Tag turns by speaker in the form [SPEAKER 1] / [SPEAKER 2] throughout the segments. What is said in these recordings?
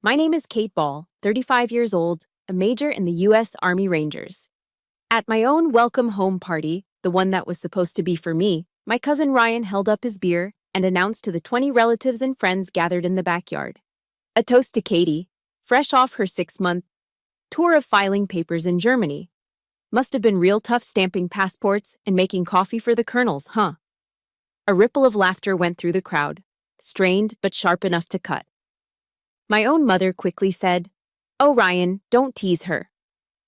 [SPEAKER 1] My name is Kate Ball, 35 years old, a major in the U.S. Army Rangers. At my own welcome home party, the one that was supposed to be for me, my cousin Ryan held up his beer and announced to the 20 relatives and friends gathered in the backyard. A toast to Katie, fresh off her 6-month tour of filing papers in Germany. Must have been real tough stamping passports and making coffee for the colonels, huh? A ripple of laughter went through the crowd, strained but sharp enough to cut. My own mother quickly said, "Oh, Ryan, don't tease her."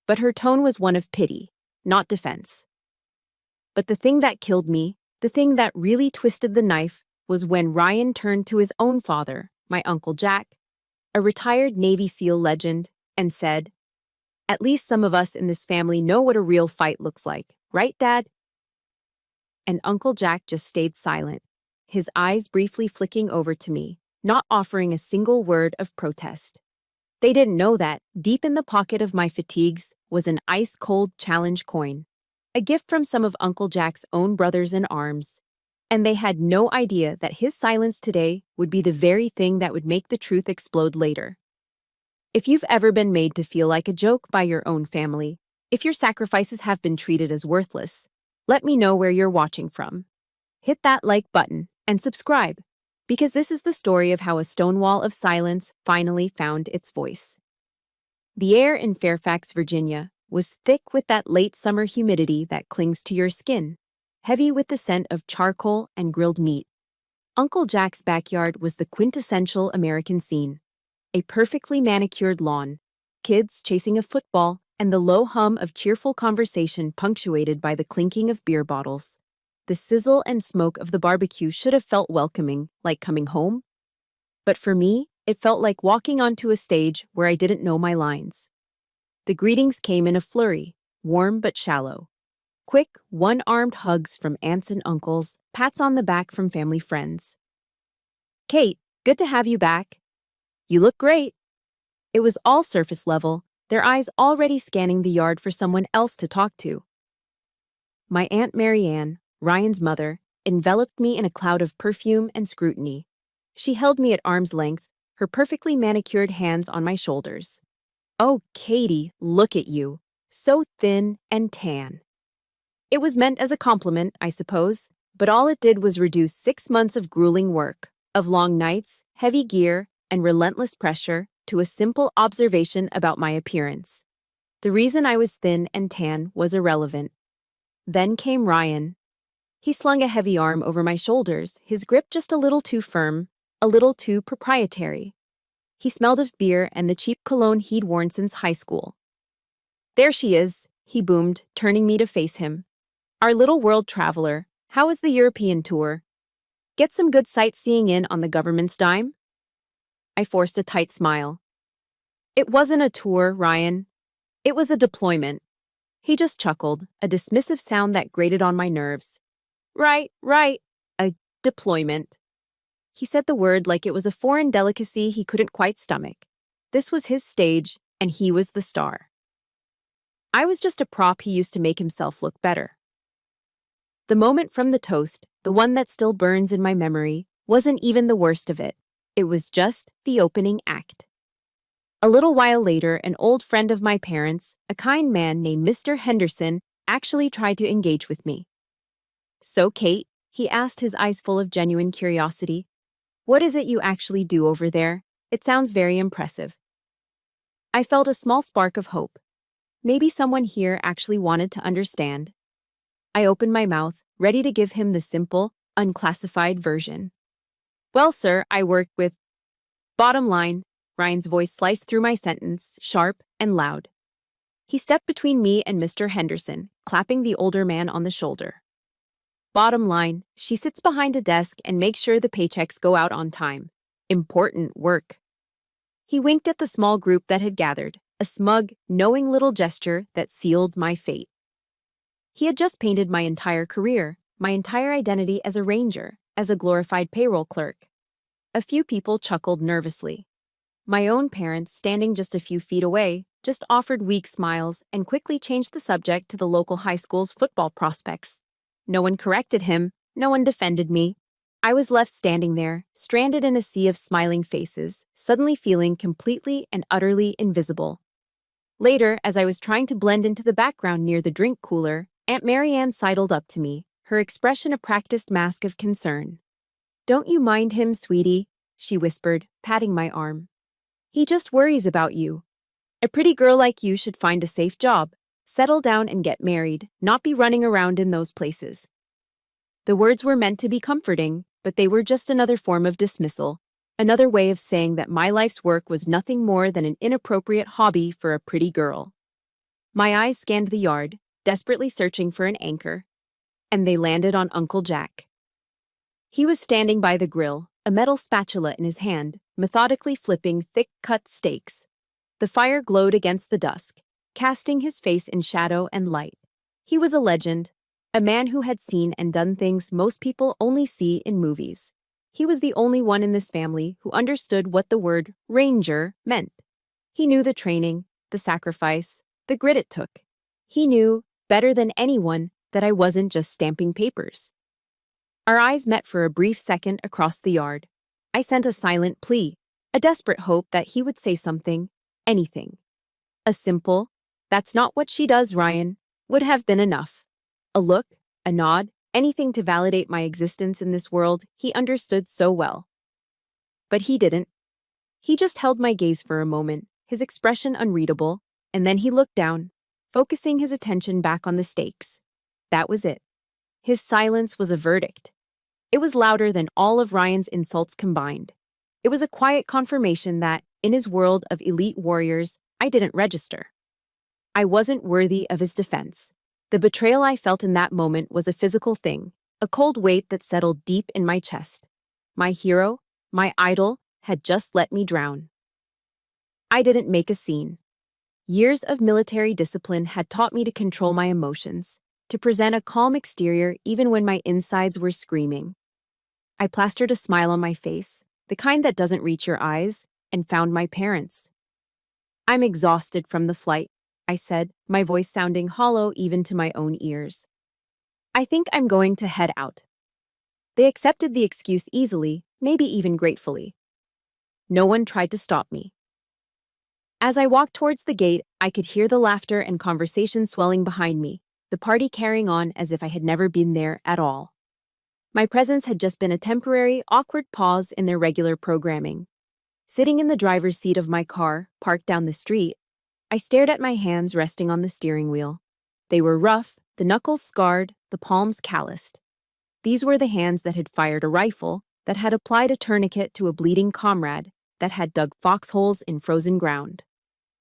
[SPEAKER 1] But her tone was one of pity, not defense. But the thing that killed me, the thing that really twisted the knife, was when Ryan turned to his own father, my Uncle Jack, a retired Navy SEAL legend, and said, "At least some of us in this family know what a real fight looks like, right, Dad?" And Uncle Jack just stayed silent, his eyes briefly flicking over to me, not offering a single word of protest. They didn't know that, deep in the pocket of my fatigues, was an ice-cold challenge coin, a gift from some of Uncle Jack's own brothers in arms. And they had no idea that his silence today would be the very thing that would make the truth explode later. If you've ever been made to feel like a joke by your own family, if your sacrifices have been treated as worthless, let me know where you're watching from. Hit that like button and subscribe, because this is the story of how a Stonewall of silence finally found its voice. The air in Fairfax, Virginia, was thick with that late summer humidity that clings to your skin, heavy with the scent of charcoal and grilled meat. Uncle Jack's backyard was the quintessential American scene. A perfectly manicured lawn, kids chasing a football, and the low hum of cheerful conversation punctuated by the clinking of beer bottles. The sizzle and smoke of the barbecue should have felt welcoming, like coming home. But for me, it felt like walking onto a stage where I didn't know my lines. The greetings came in a flurry, warm but shallow. Quick, one-armed hugs from aunts and uncles, pats on the back from family friends. "Kate, good to have you back. You look great." It was all surface level, their eyes already scanning the yard for someone else to talk to. My Aunt Marianne, Ryan's mother, enveloped me in a cloud of perfume and scrutiny. She held me at arm's length, her perfectly manicured hands on my shoulders. "Oh, Katie, look at you. So thin and tan." It was meant as a compliment, I suppose, but all it did was reduce 6 months of grueling work, of long nights, heavy gear, and relentless pressure to a simple observation about my appearance. The reason I was thin and tan was irrelevant. Then came Ryan. He slung a heavy arm over my shoulders, his grip just a little too firm, a little too proprietary. He smelled of beer and the cheap cologne he'd worn since high school. "There she is," he boomed, turning me to face him. "Our little world traveler, how was the European tour? Get some good sightseeing in on the government's dime?" I forced a tight smile. "It wasn't a tour, Ryan. It was a deployment." He just chuckled, a dismissive sound that grated on my nerves. Right, a deployment." He said the word like it was a foreign delicacy he couldn't quite stomach. This was his stage, and he was the star. I was just a prop he used to make himself look better. The moment from the toast, the one that still burns in my memory, wasn't even the worst of it. It was just the opening act. A little while later, an old friend of my parents, a kind man named Mr. Henderson, actually tried to engage with me. "So, Kate," he asked, his eyes full of genuine curiosity, "what is it you actually do over there? It sounds very impressive." I felt a small spark of hope. Maybe someone here actually wanted to understand. I opened my mouth, ready to give him the simple, unclassified version. "Well, sir, I work with..." "Bottom line," Ryan's voice sliced through my sentence, sharp and loud. He stepped between me and Mr. Henderson, clapping the older man on the shoulder. "Bottom line, she sits behind a desk and makes sure the paychecks go out on time. Important work." He winked at the small group that had gathered, a smug, knowing little gesture that sealed my fate. He had just painted my entire career, my entire identity as a ranger, as a glorified payroll clerk. A few people chuckled nervously. My own parents, standing just a few feet away, just offered weak smiles and quickly changed the subject to the local high school's football prospects. No one corrected him, no one defended me. I was left standing there, stranded in a sea of smiling faces, suddenly feeling completely and utterly invisible. Later, as I was trying to blend into the background near the drink cooler, Aunt Marianne sidled up to me, her expression a practiced mask of concern. "Don't you mind him, sweetie," she whispered, patting my arm. "He just worries about you. A pretty girl like you should find a safe job, settle down and get married, not be running around in those places." The words were meant to be comforting, but they were just another form of dismissal, another way of saying that my life's work was nothing more than an inappropriate hobby for a pretty girl. My eyes scanned the yard, desperately searching for an anchor, and they landed on Uncle Jack. He was standing by the grill, a metal spatula in his hand, methodically flipping thick-cut steaks. The fire glowed against the dusk, casting his face in shadow and light. He was a legend, a man who had seen and done things most people only see in movies. He was the only one in this family who understood what the word ranger meant. He knew the training, the sacrifice, the grit it took. He knew, better than anyone, that I wasn't just stamping papers. Our eyes met for a brief second across the yard. I sent a silent plea, a desperate hope that he would say something, anything. A simple, "That's not what she does, Ryan," would have been enough. A look, a nod, anything to validate my existence in this world he understood so well. But he didn't. He just held my gaze for a moment, his expression unreadable, and then he looked down, focusing his attention back on the steaks. That was it. His silence was a verdict. It was louder than all of Ryan's insults combined. It was a quiet confirmation that, in his world of elite warriors, I didn't register. I wasn't worthy of his defense. The betrayal I felt in that moment was a physical thing, a cold weight that settled deep in my chest. My hero, my idol, had just let me drown. I didn't make a scene. Years of military discipline had taught me to control my emotions, to present a calm exterior even when my insides were screaming. I plastered a smile on my face, the kind that doesn't reach your eyes, and found my parents. "I'm exhausted from the flight," I said, my voice sounding hollow even to my own ears. "I think I'm going to head out." They accepted the excuse easily, maybe even gratefully. No one tried to stop me. As I walked towards the gate, I could hear the laughter and conversation swelling behind me, the party carrying on as if I had never been there at all. My presence had just been a temporary, awkward pause in their regular programming. Sitting in the driver's seat of my car, parked down the street, I stared at my hands resting on the steering wheel. They were rough, the knuckles scarred, the palms calloused. These were the hands that had fired a rifle, that had applied a tourniquet to a bleeding comrade, that had dug foxholes in frozen ground.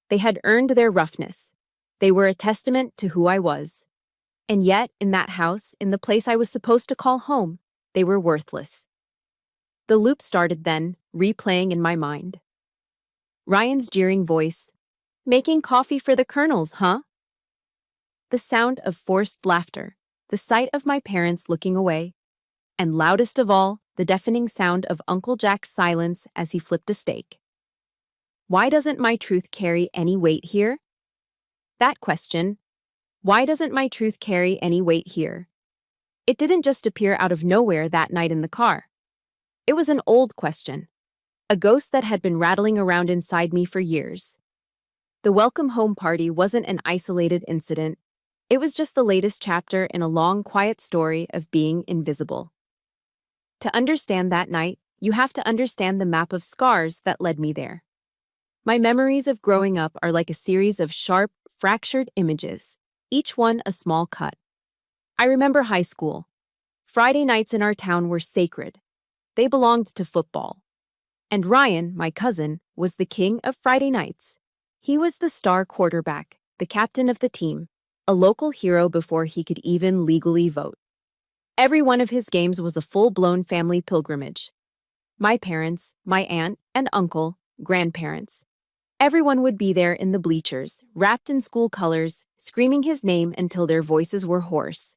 [SPEAKER 1] They had earned their roughness. They were a testament to who I was. And yet, in that house, in the place I was supposed to call home, they were worthless. The loop started then, replaying in my mind. Ryan's jeering voice, "Making coffee for the colonels, huh?" The sound of forced laughter, the sight of my parents looking away, and loudest of all, the deafening sound of Uncle Jack's silence as he flipped a steak. Why doesn't my truth carry any weight here? That question, why doesn't my truth carry any weight here? It didn't just appear out of nowhere that night in the car. It was an old question, a ghost that had been rattling around inside me for years. The welcome home party wasn't an isolated incident. It was just the latest chapter in a long, quiet story of being invisible. To understand that night, you have to understand the map of scars that led me there. My memories of growing up are like a series of sharp, fractured images, each one a small cut. I remember high school. Friday nights in our town were sacred. They belonged to football. And Ryan, my cousin, was the king of Friday nights. He was the star quarterback, the captain of the team, a local hero before he could even legally vote. Every one of his games was a full-blown family pilgrimage. My parents, my aunt and uncle, grandparents. Everyone would be there in the bleachers, wrapped in school colors, screaming his name until their voices were hoarse.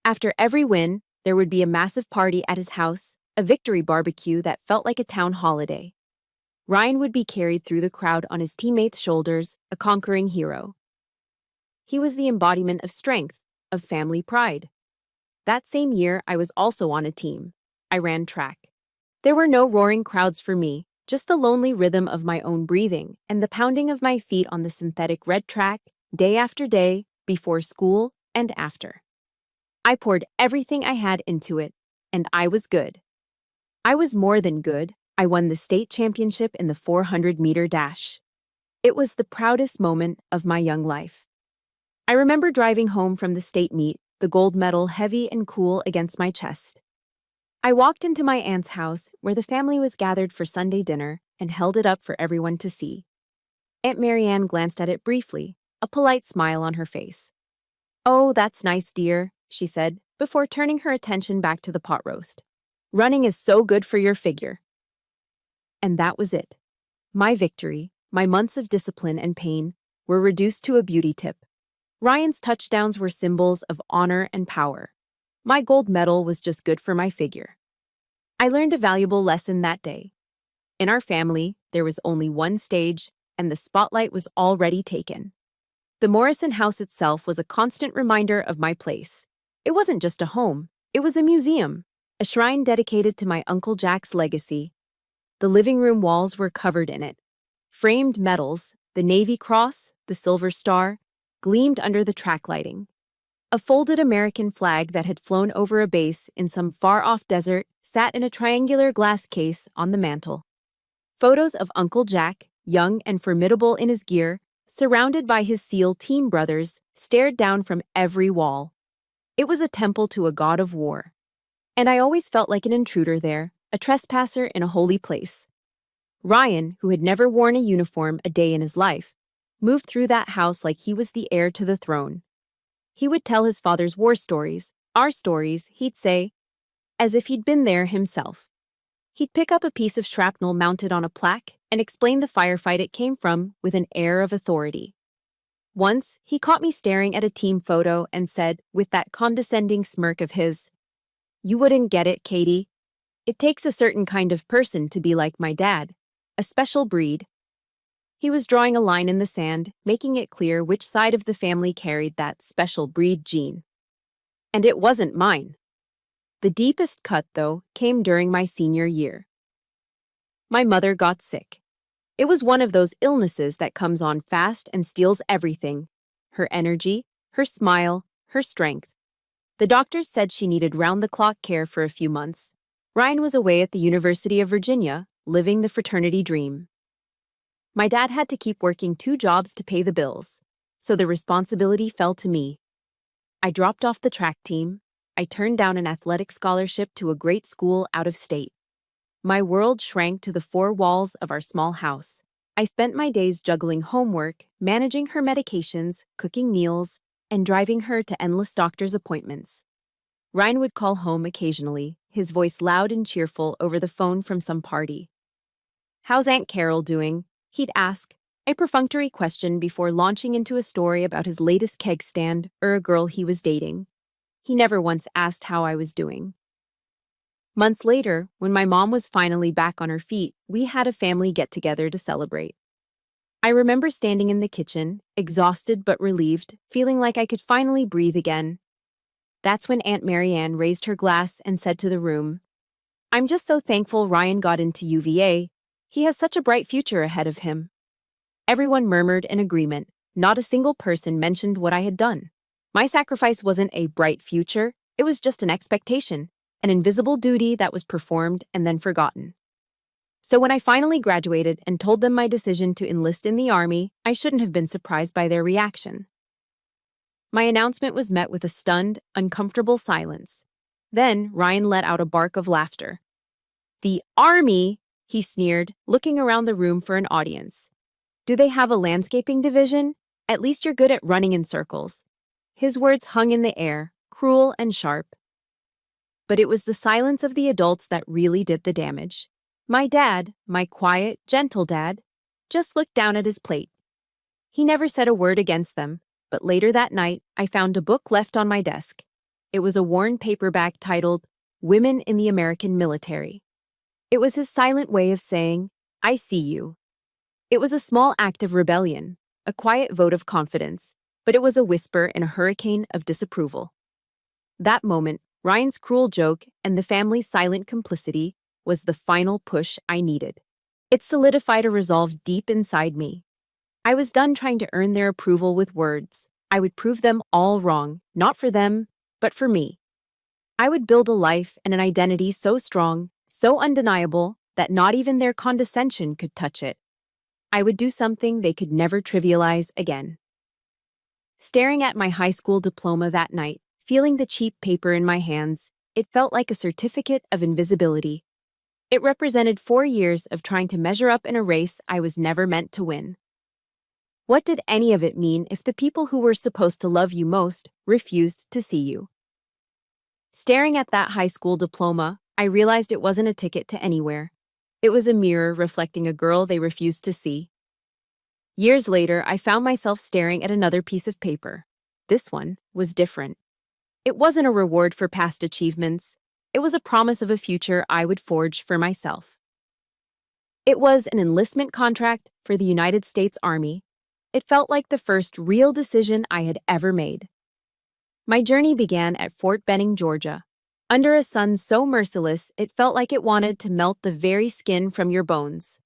[SPEAKER 1] After every win, there would be a massive party at his house, a victory barbecue that felt like a town holiday. Ryan would be carried through the crowd on his teammates' shoulders, a conquering hero. He was the embodiment of strength, of family pride. That same year, I was also on a team. I ran track. There were no roaring crowds for me, just the lonely rhythm of my own breathing and the pounding of my feet on the synthetic red track, day after day, before school and after. I poured everything I had into it, and I was good. I was more than good. I won the state championship in the 400-meter dash. It was the proudest moment of my young life. I remember driving home from the state meet, the gold medal heavy and cool against my chest. I walked into my aunt's house, where the family was gathered for Sunday dinner, and held it up for everyone to see. Aunt Marianne glanced at it briefly, a polite smile on her face. "Oh, that's nice, dear," she said, before turning her attention back to the pot roast. "Running is so good for your figure." And that was it. My victory, my months of discipline and pain, were reduced to a beauty tip. Ryan's touchdowns were symbols of honor and power. My gold medal was just good for my figure. I learned a valuable lesson that day. In our family, there was only one stage, and the spotlight was already taken. The Morrison house itself was a constant reminder of my place. It wasn't just a home, it was a museum, a shrine dedicated to my Uncle Jack's legacy. The living room walls were covered in it. Framed medals, the Navy Cross, the Silver Star, gleamed under the track lighting. A folded American flag that had flown over a base in some far-off desert sat in a triangular glass case on the mantel. Photos of Uncle Jack, young and formidable in his gear, surrounded by his SEAL team brothers, stared down from every wall. It was a temple to a god of war. And I always felt like an intruder there, a trespasser in a holy place. Ryan, who had never worn a uniform a day in his life, moved through that house like he was the heir to the throne. He would tell his father's war stories, our stories, he'd say, as if he'd been there himself. He'd pick up a piece of shrapnel mounted on a plaque and explain the firefight it came from with an air of authority. Once, he caught me staring at a team photo and said, with that condescending smirk of his, "You wouldn't get it, Katie. It takes a certain kind of person to be like my dad, a special breed." He was drawing a line in the sand, making it clear which side of the family carried that special breed gene. And it wasn't mine. The deepest cut, though, came during my senior year. My mother got sick. It was one of those illnesses that comes on fast and steals everything: her energy, her smile, her strength. The doctors said she needed round-the-clock care for a few months. Ryan was away at the University of Virginia, living the fraternity dream. My dad had to keep working 2 jobs to pay the bills, so the responsibility fell to me. I dropped off the track team. I turned down an athletic scholarship to a great school out of state. My world shrank to the 4 walls of our small house. I spent my days juggling homework, managing her medications, cooking meals, and driving her to endless doctor's appointments. Ryan would call home occasionally, his voice loud and cheerful over the phone from some party. "How's Aunt Carol doing?" he'd ask, a perfunctory question before launching into a story about his latest keg stand or a girl he was dating. He never once asked how I was doing. Months later, when my mom was finally back on her feet, we had a family get-together to celebrate. I remember standing in the kitchen, exhausted but relieved, feeling like I could finally breathe again. That's when Aunt Marianne raised her glass and said to the room, "I'm just so thankful Ryan got into UVA. He has such a bright future ahead of him." Everyone murmured in agreement. Not a single person mentioned what I had done. My sacrifice wasn't a bright future, it was just an expectation, an invisible duty that was performed and then forgotten. So when I finally graduated and told them my decision to enlist in the Army, I shouldn't have been surprised by their reaction. My announcement was met with a stunned, uncomfortable silence. Then Ryan let out a bark of laughter. "The Army?" he sneered, looking around the room for an audience. "Do they have a landscaping division? At least you're good at running in circles." His words hung in the air, cruel and sharp. But it was the silence of the adults that really did the damage. My dad, my quiet, gentle dad, just looked down at his plate. He never said a word against them, but later that night, I found a book left on my desk. It was a worn paperback titled "Women in the American Military." It was his silent way of saying, "I see you." It was a small act of rebellion, a quiet vote of confidence, but it was a whisper in a hurricane of disapproval. That moment, Ryan's cruel joke and the family's silent complicity was the final push I needed. It solidified a resolve deep inside me. I was done trying to earn their approval with words. I would prove them all wrong, not for them, but for me. I would build a life and an identity so strong, so undeniable, that not even their condescension could touch it. I would do something they could never trivialize again. Staring at my high school diploma that night, feeling the cheap paper in my hands, it felt like a certificate of invisibility. It represented 4 years of trying to measure up in a race I was never meant to win. What did any of it mean if the people who were supposed to love you most refused to see you? Staring at that high school diploma, I realized it wasn't a ticket to anywhere. It was a mirror reflecting a girl they refused to see. Years later, I found myself staring at another piece of paper. This one was different. It wasn't a reward for past achievements. It was a promise of a future I would forge for myself. It was an enlistment contract for the United States Army. It felt like the first real decision I had ever made. My journey began at Fort Benning, Georgia. Under a sun so merciless, it felt like it wanted to melt the very skin from your bones.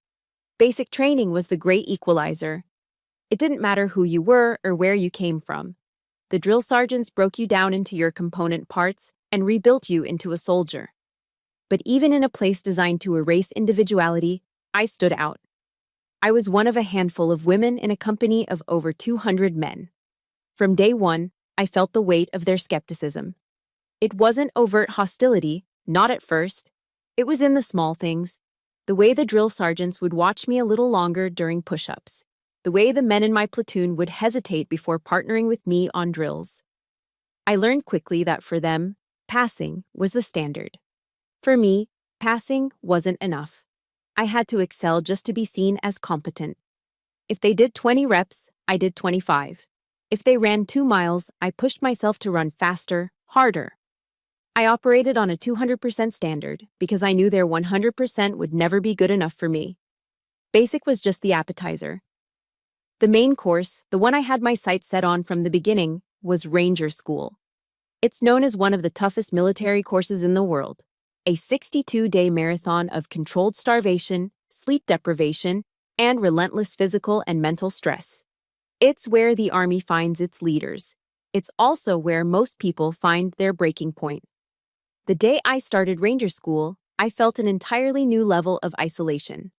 [SPEAKER 1] Basic training was the great equalizer. It didn't matter who you were or where you came from. The drill sergeants broke you down into your component parts and rebuilt you into a soldier. But even in a place designed to erase individuality, I stood out. I was one of a handful of women in a company of over 200 men. From day one, I felt the weight of their skepticism. It wasn't overt hostility, not at first. It was in the small things. The way the drill sergeants would watch me a little longer during push-ups. The way the men in my platoon would hesitate before partnering with me on drills. I learned quickly that for them, passing was the standard. For me, passing wasn't enough. I had to excel just to be seen as competent. If they did 20 reps, I did 25. If they ran 2 miles, I pushed myself to run faster, harder. I operated on a 200% standard because I knew their 100% would never be good enough for me. Basic was just the appetizer. The main course, the one I had my sights set on from the beginning, was Ranger School. It's known as one of the toughest military courses in the world. A 62-day marathon of controlled starvation, sleep deprivation, and relentless physical and mental stress. It's where the Army finds its leaders. It's also where most people find their breaking point. The day I started Ranger School, I felt an entirely new level of isolation.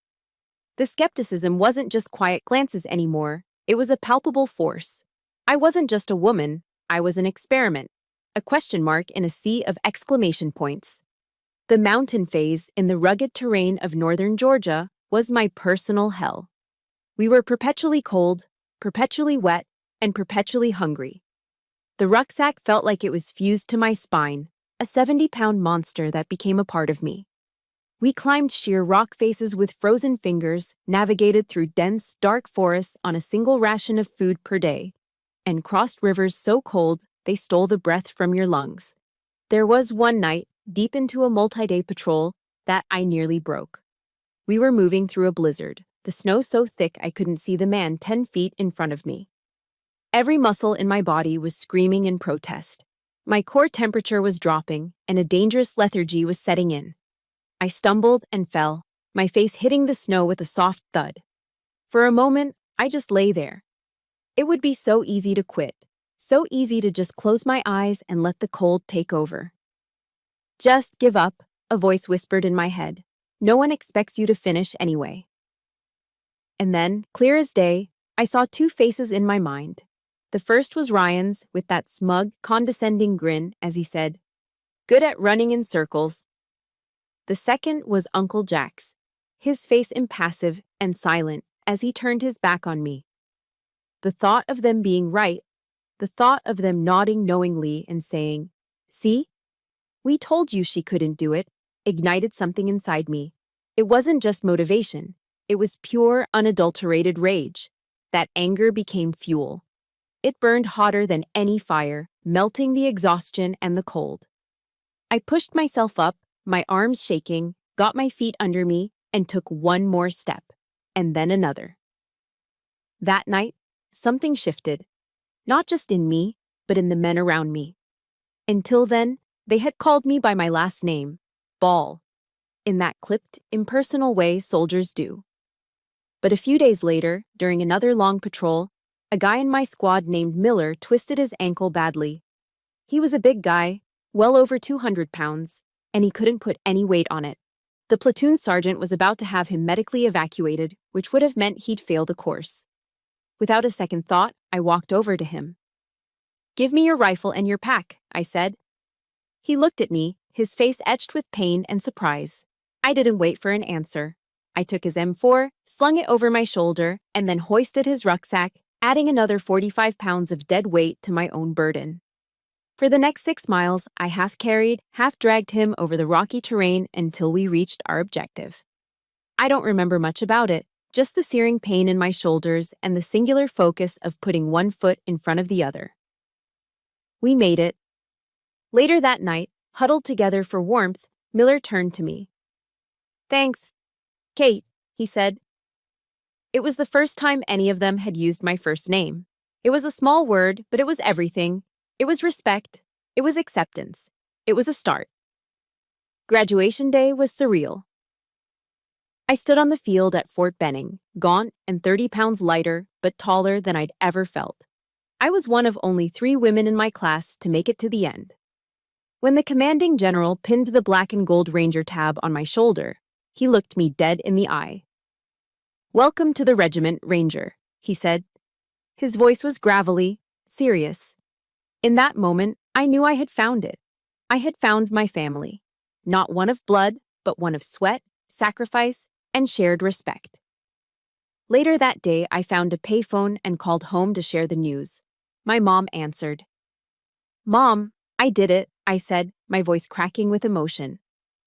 [SPEAKER 1] The skepticism wasn't just quiet glances anymore, it was a palpable force. I wasn't just a woman, I was an experiment, a question mark in a sea of exclamation points. The mountain phase in the rugged terrain of northern Georgia was my personal hell. We were perpetually cold, perpetually wet, and perpetually hungry. The rucksack felt like it was fused to my spine, a 70-pound monster that became a part of me. We climbed sheer rock faces with frozen fingers, navigated through dense, dark forests on a single ration of food per day, and crossed rivers so cold they stole the breath from your lungs. There was one night, deep into a multi-day patrol, that I nearly broke. We were moving through a blizzard, the snow so thick I couldn't see the man 10 feet in front of me. Every muscle in my body was screaming in protest. My core temperature was dropping, and a dangerous lethargy was setting in. I stumbled and fell, my face hitting the snow with a soft thud. For a moment, I just lay there. It would be so easy to quit, so easy to just close my eyes and let the cold take over. Just give up, a voice whispered in my head. No one expects you to finish anyway. And then, clear as day, I saw 2 faces in my mind. The first was Ryan's, with that smug, condescending grin as he said, "Good at running in circles." The second was Uncle Jack's, his face impassive and silent as he turned his back on me. The thought of them being right, the thought of them nodding knowingly and saying, "See? We told you she couldn't do it," ignited something inside me. It wasn't just motivation. It was pure, unadulterated rage. That anger became fuel. It burned hotter than any fire, melting the exhaustion and the cold. I pushed myself up, my arms shaking, got my feet under me, and took one more step, and then another. That night, something shifted, not just in me, but in the men around me. Until then, They had called me by my last name, Ball, in that clipped, impersonal way soldiers do. But a few days later, during another long patrol, a guy in my squad named Miller twisted his ankle badly. He was a big guy, well over 200 pounds, and he couldn't put any weight on it. The platoon sergeant was about to have him medically evacuated, which would have meant he'd fail the course. Without a second thought, I walked over to him. "Give me your rifle and your pack," I said. He looked at me, his face etched with pain and surprise. I didn't wait for an answer. I took his M4, slung it over my shoulder, and then hoisted his rucksack, adding another 45 pounds of dead weight to my own burden. For the next 6 miles, I half carried, half dragged him over the rocky terrain until we reached our objective. I don't remember much about it, just the searing pain in my shoulders and the singular focus of putting one foot in front of the other. We made it. Later that night, huddled together for warmth, Miller turned to me. "Thanks, Kate," he said. It was the first time any of them had used my first name. It was a small word, but it was everything. It was respect. It was acceptance. It was a start. Graduation day was surreal. I stood on the field at Fort Benning, gaunt and 30 pounds lighter, but taller than I'd ever felt. I was one of only 3 women in my class to make it to the end. When the commanding general pinned the black and gold Ranger tab on my shoulder, he looked me dead in the eye. "Welcome to the regiment, Ranger," he said. His voice was gravelly, serious. In that moment, I knew I had found it. I had found my family. Not one of blood, but one of sweat, sacrifice, and shared respect. Later that day, I found a payphone and called home to share the news. My mom answered. "Mom, I did it," I said, my voice cracking with emotion.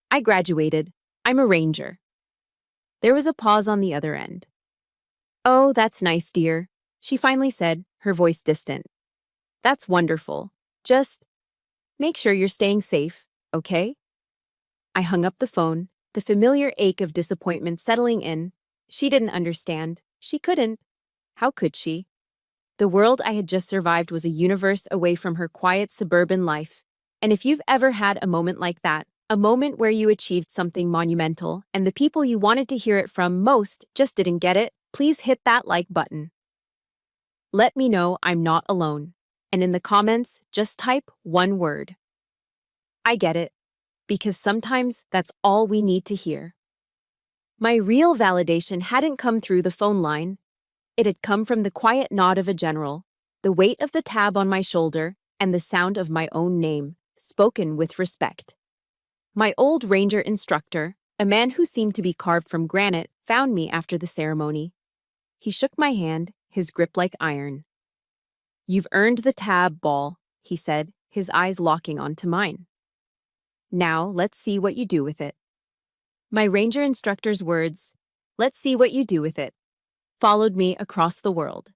[SPEAKER 1] "I graduated. I'm a Ranger." There was a pause on the other end. "Oh, that's nice, dear," she finally said, her voice distant. "That's wonderful. Just make sure you're staying safe, okay?" I hung up the phone, the familiar ache of disappointment settling in. She didn't understand. She couldn't. How could she? The world I had just survived was a universe away from her quiet suburban life. And if you've ever had a moment like that, a moment where you achieved something monumental and the people you wanted to hear it from most just didn't get it, please hit that like button. Let me know I'm not alone. And in the comments, just type one word. I get it. Because sometimes that's all we need to hear. My real validation hadn't come through the phone line. It had come from the quiet nod of a general, the weight of the tab on my shoulder, and the sound of my own name, spoken with respect. My old Ranger instructor, a man who seemed to be carved from granite, found me after the ceremony. He shook my hand, his grip like iron. "You've earned the tab, Ball," he said, his eyes locking onto mine. "Now, let's see what you do with it." My Ranger instructor's words, "Let's see what you do with it," followed me across the world.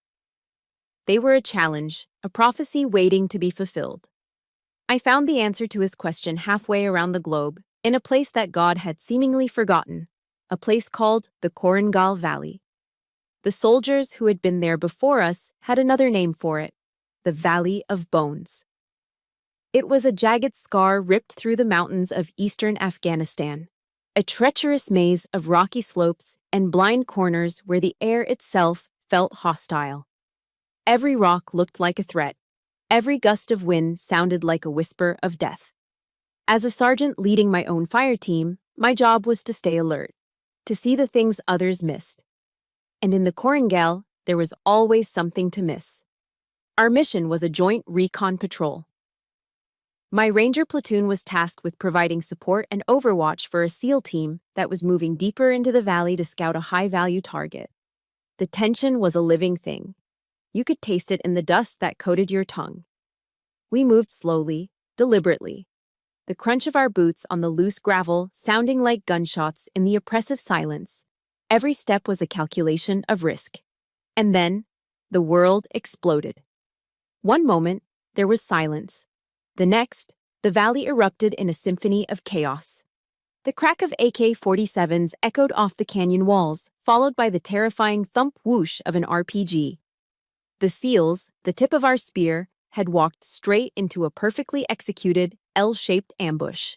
[SPEAKER 1] They were a challenge, a prophecy waiting to be fulfilled. I found the answer to his question halfway around the globe, in a place that God had seemingly forgotten, a place called the Korengal Valley. The soldiers who had been there before us had another name for it, the Valley of Bones. It was a jagged scar ripped through the mountains of eastern Afghanistan, a treacherous maze of rocky slopes and blind corners where the air itself felt hostile. Every rock looked like a threat. Every gust of wind sounded like a whisper of death. As a sergeant leading my own fire team, my job was to stay alert, to see the things others missed. And in the Korengal, there was always something to miss. Our mission was a joint recon patrol. My Ranger platoon was tasked with providing support and overwatch for a SEAL team that was moving deeper into the valley to scout a high-value target. The tension was a living thing. You could taste it in the dust that coated your tongue. We moved slowly, deliberately. The crunch of our boots on the loose gravel sounding like gunshots in the oppressive silence. Every step was a calculation of risk. And then, the world exploded. One moment, there was silence. The next, the valley erupted in a symphony of chaos. The crack of AK-47s echoed off the canyon walls, followed by the terrifying thump whoosh of an RPG. The SEALs, the tip of our spear, had walked straight into a perfectly executed L-shaped ambush.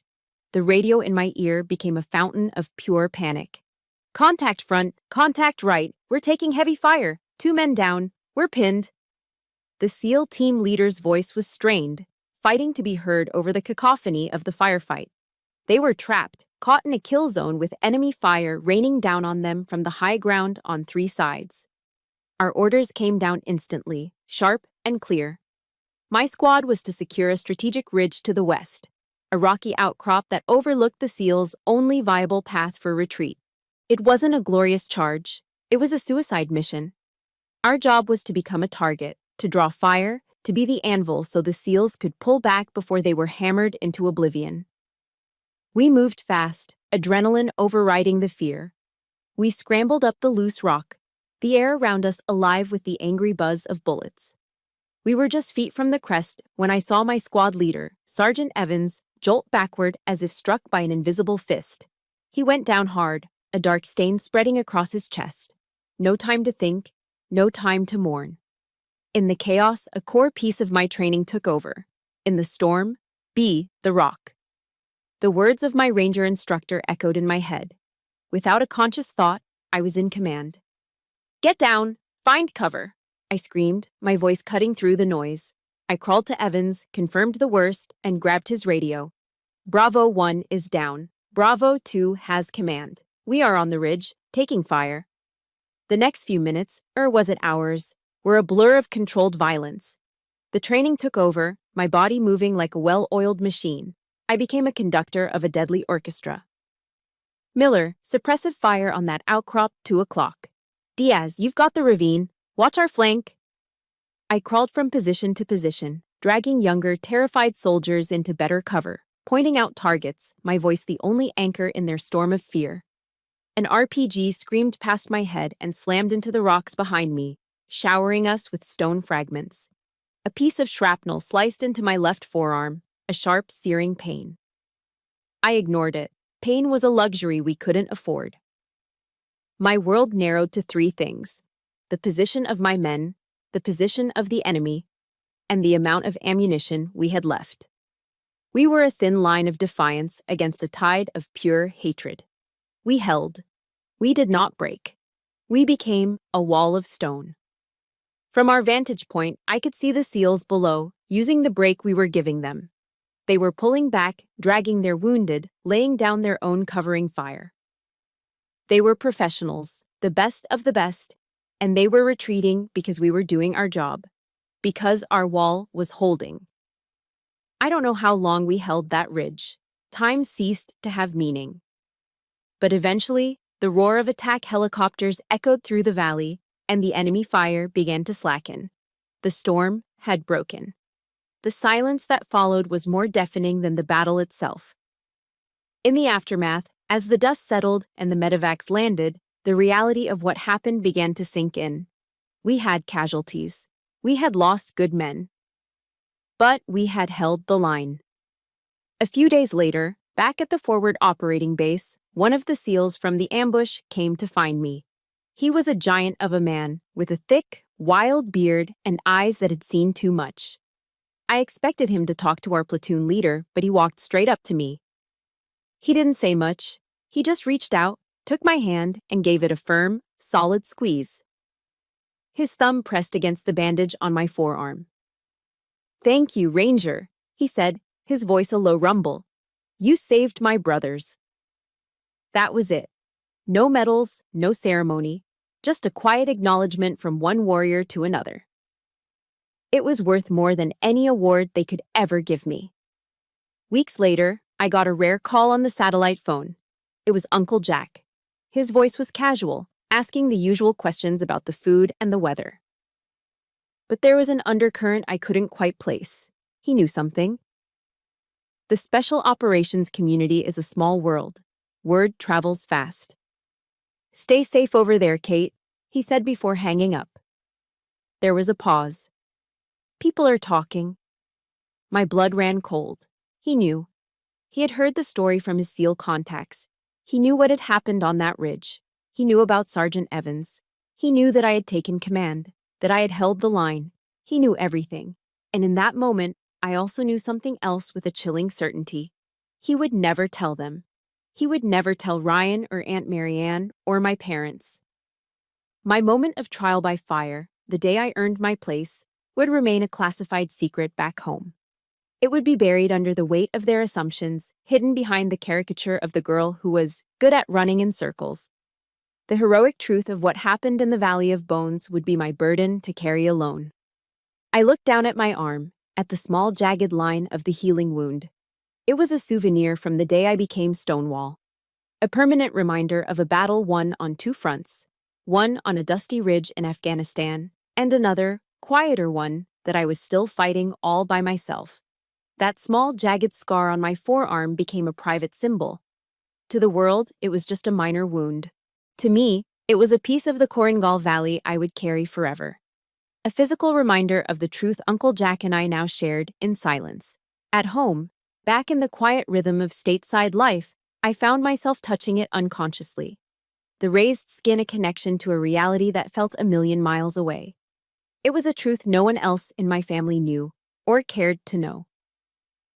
[SPEAKER 1] The radio in my ear became a fountain of pure panic. Contact front, contact right, we're taking heavy fire, 2 men down, we're pinned. The SEAL team leader's voice was strained, fighting to be heard over the cacophony of the firefight. They were trapped, caught in a kill zone with enemy fire raining down on them from the high ground on 3 sides. Our orders came down instantly, sharp and clear. My squad was to secure a strategic ridge to the west, a rocky outcrop that overlooked the SEALs' only viable path for retreat. It wasn't a glorious charge, it was a suicide mission. Our job was to become a target, to draw fire, to be the anvil so the SEALs could pull back before they were hammered into oblivion. We moved fast, adrenaline overriding the fear. We scrambled up the loose rock, the air around us alive with the angry buzz of bullets. We were just feet from the crest when I saw my squad leader, Sergeant Evans, jolt backward as if struck by an invisible fist. He went down hard, a dark stain spreading across his chest. No time to think, no time to mourn. In the chaos, a core piece of my training took over. In the storm, be the rock. The words of my ranger instructor echoed in my head. Without a conscious thought, I was in command. Get down! Find cover! I screamed, my voice cutting through the noise. I crawled to Evans, confirmed the worst, and grabbed his radio. Bravo 1 is down. Bravo 2 has command. We are on the ridge, taking fire. The next few minutes, or was it hours, were a blur of controlled violence. The training took over, my body moving like a well-oiled machine. I became a conductor of a deadly orchestra. Miller, suppressive fire on that outcrop, 2 o'clock. Diaz, you've got the ravine. Watch our flank. I crawled from position to position, dragging younger, terrified soldiers into better cover, pointing out targets, my voice the only anchor in their storm of fear. An RPG screamed past my head and slammed into the rocks behind me, showering us with stone fragments. A piece of shrapnel sliced into my left forearm, a sharp, searing pain. I ignored it. Pain was a luxury we couldn't afford. My world narrowed to 3 things: the position of my men, the position of the enemy, and the amount of ammunition we had left. We were a thin line of defiance against a tide of pure hatred. We held. We did not break. We became a wall of stone. From our vantage point, I could see the SEALs below, using the break we were giving them. They were pulling back, dragging their wounded, laying down their own covering fire. They were professionals, the best of the best, and they were retreating because we were doing our job, because our wall was holding. I don't know how long we held that ridge. Time ceased to have meaning. But eventually, the roar of attack helicopters echoed through the valley, and the enemy fire began to slacken. The storm had broken. The silence that followed was more deafening than the battle itself. In the aftermath, as the dust settled and the medevacs landed, the reality of what happened began to sink in. We had casualties. We had lost good men. But we had held the line. A few days later, back at the forward operating base, one of the SEALs from the ambush came to find me. He was a giant of a man, with a thick, wild beard and eyes that had seen too much. I expected him to talk to our platoon leader, but he walked straight up to me. He didn't say much. He just reached out, took my hand, and gave it a firm, solid squeeze. His thumb pressed against the bandage on my forearm. "Thank you, Ranger," he said, his voice a low rumble. "You saved my brothers." That was it. No medals, no ceremony, just a quiet acknowledgement from one warrior to another. It was worth more than any award they could ever give me. Weeks later, I got a rare call on the satellite phone. It was Uncle Jack. His voice was casual, asking the usual questions about the food and the weather. But there was an undercurrent I couldn't quite place. He knew something. The special operations community is a small world. Word travels fast. "Stay safe over there, Kate," he said before hanging up. There was a pause. People are talking. My blood ran cold. He knew. He had heard the story from his SEAL contacts. He knew what had happened on that ridge. He knew about Sergeant Evans. He knew that I had taken command, that I had held the line. He knew everything. And in that moment, I also knew something else with a chilling certainty. He would never tell them. He would never tell Ryan or Aunt Marianne or my parents. My moment of trial by fire, the day I earned my place, would remain a classified secret back home. It would be buried under the weight of their assumptions, hidden behind the caricature of the girl who was good at running in circles. The heroic truth of what happened in the Valley of Bones would be my burden to carry alone. I looked down at my arm, at the small jagged line of the healing wound. It was a souvenir from the day I became Stonewall. A permanent reminder of a battle won on two fronts, one on a dusty ridge in Afghanistan, and another, quieter one, that I was still fighting all by myself. That small jagged scar on my forearm became a private symbol. To the world, it was just a minor wound. To me, it was a piece of the Korengal Valley I would carry forever. A physical reminder of the truth Uncle Jack and I now shared in silence. At home, back in the quiet rhythm of stateside life, I found myself touching it unconsciously. The raised skin a connection to a reality that felt a million miles away. It was a truth no one else in my family knew or cared to know.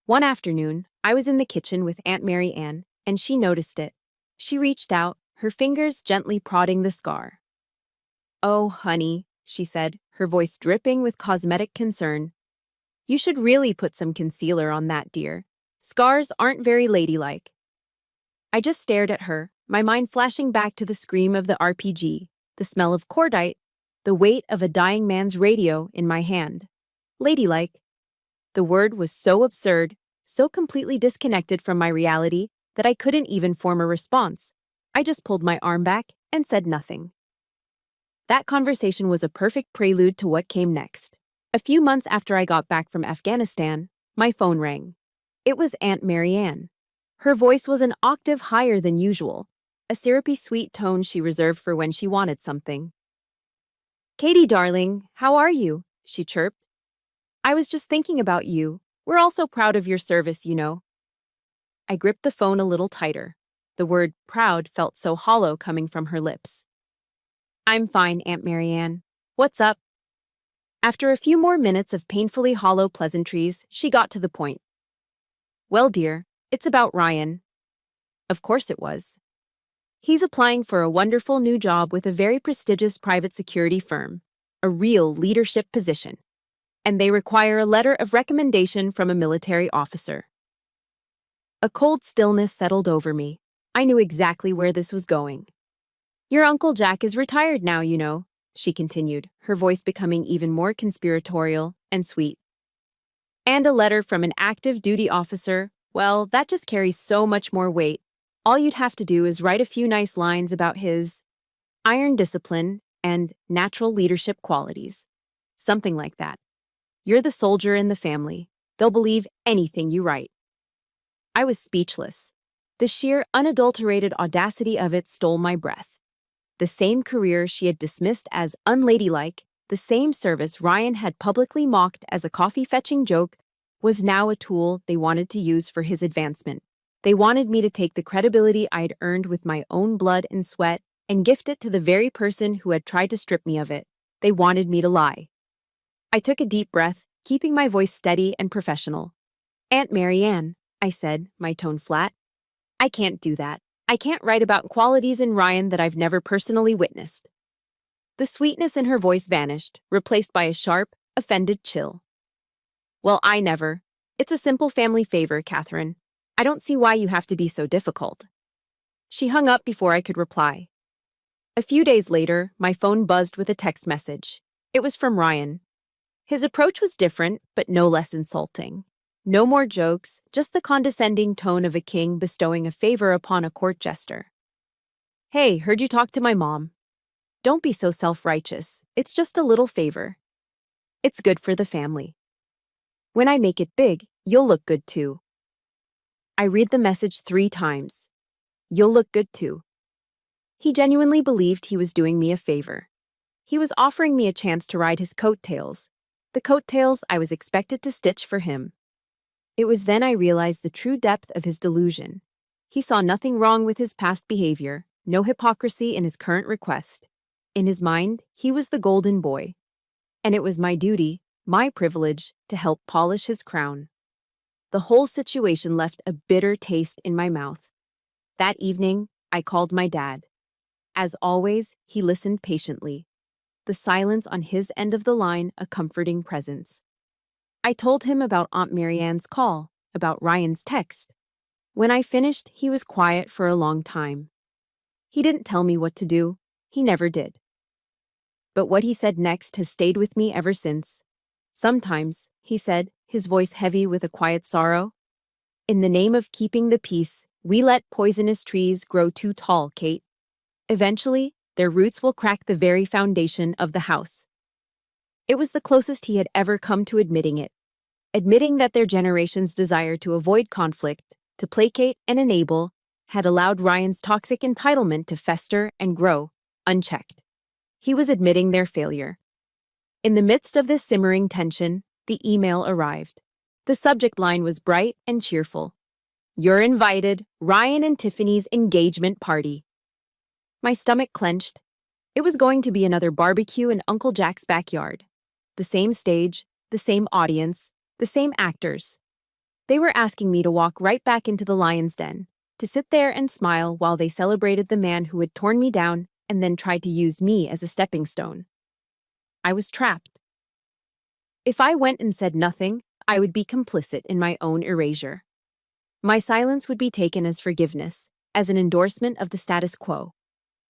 [SPEAKER 1] One afternoon, I was in the kitchen with Aunt Mary Ann, and she noticed it. She reached out, her fingers gently prodding the scar. "Oh, honey," she said, her voice dripping with cosmetic concern. "You should really put some concealer on that, dear. Scars aren't very ladylike." I just stared at her, my mind flashing back to the scream of the RPG, the smell of cordite, the weight of a dying man's radio in my hand. Ladylike. The word was so absurd, so completely disconnected from my reality, that I couldn't even form a response. I just pulled my arm back and said nothing. That conversation was a perfect prelude to what came next. A few months after I got back from Afghanistan, my phone rang. It was Aunt Marianne. Her voice was an octave higher than usual, a syrupy sweet tone she reserved for when she wanted something. "Katie, darling, how are you?" she chirped. "I was just thinking about you. We're all so proud of your service, you know." I gripped the phone a little tighter. The word proud felt so hollow coming from her lips. "I'm fine, Aunt Marianne. What's up?" After a few more minutes of painfully hollow pleasantries, she got to the point. "Well, dear, it's about Ryan." Of course it was. "He's applying for a wonderful new job with a very prestigious private security firm, a real leadership position. And they require a letter of recommendation from a military officer." A cold stillness settled over me. I knew exactly where this was going. "Your Uncle Jack is retired now, you know," she continued, her voice becoming even more conspiratorial and sweet. "And a letter from an active duty officer, well, that just carries so much more weight. All you'd have to do is write a few nice lines about his iron discipline and natural leadership qualities. Something like that. You're the soldier in the family. They'll believe anything you write." I was speechless. The sheer, unadulterated audacity of it stole my breath. The same career she had dismissed as unladylike, the same service Ryan had publicly mocked as a coffee-fetching joke, was now a tool they wanted to use for his advancement. They wanted me to take the credibility I'd earned with my own blood and sweat and gift it to the very person who had tried to strip me of it. They wanted me to lie. I took a deep breath, keeping my voice steady and professional. "Aunt Marianne," I said, my tone flat. "I can't do that. I can't write about qualities in Ryan that I've never personally witnessed." The sweetness in her voice vanished, replaced by a sharp, offended chill. "Well, I never. It's a simple family favor, Catherine. I don't see why you have to be so difficult." She hung up before I could reply. A few days later, my phone buzzed with a text message. It was from Ryan. His approach was different, but no less insulting. No more jokes, just the condescending tone of a king bestowing a favor upon a court jester. "Hey, heard you talk to my mom. Don't be so self-righteous. It's just a little favor. It's good for the family. When I make it big, you'll look good too." I read the message 3 times. "You'll look good too." He genuinely believed he was doing me a favor. He was offering me a chance to ride his coattails, the coattails I was expected to stitch for him. It was then I realized the true depth of his delusion. He saw nothing wrong with his past behavior, no hypocrisy in his current request. In his mind, he was the golden boy. And it was my duty, my privilege to help polish his crown. The whole situation left a bitter taste in my mouth. That evening, I called my dad. As always, he listened patiently, the silence on his end of the line a comforting presence. I told him about Aunt Marianne's call, about Ryan's text. When I finished, he was quiet for a long time. He didn't tell me what to do. He never did. But what he said next has stayed with me ever since. Sometimes, he said, his voice heavy with a quiet sorrow, in the name of keeping the peace, we let poisonous trees grow too tall, Kate. Eventually, their roots will crack the very foundation of the house. It was the closest he had ever come to admitting it, admitting that their generation's desire to avoid conflict, to placate and enable, had allowed Ryan's toxic entitlement to fester and grow, unchecked. He was admitting their failure. In the midst of this simmering tension, the email arrived. The subject line was bright and cheerful. "You're invited, Ryan and Tiffany's engagement party." My stomach clenched. It was going to be another barbecue in Uncle Jack's backyard. The same stage, the same audience, the same actors. They were asking me to walk right back into the lion's den, to sit there and smile while they celebrated the man who had torn me down and then tried to use me as a stepping stone. I was trapped. If I went and said nothing, I would be complicit in my own erasure. My silence would be taken as forgiveness, as an endorsement of the status quo.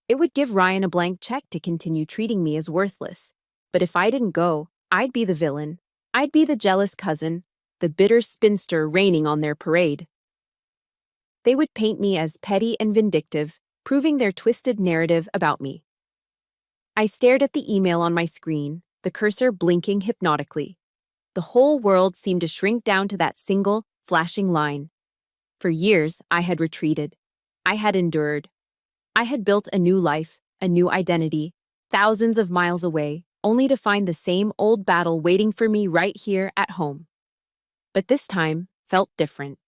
[SPEAKER 1] It would give Ryan a blank check to continue treating me as worthless. But if I didn't go, I'd be the villain. I'd be the jealous cousin, the bitter spinster raining on their parade. They would paint me as petty and vindictive, proving their twisted narrative about me. I stared at the email on my screen, the cursor blinking hypnotically. The whole world seemed to shrink down to that single, flashing line. For years, I had retreated. I had endured. I had built a new life, a new identity, thousands of miles away, only to find the same old battle waiting for me right here at home. But this time felt different.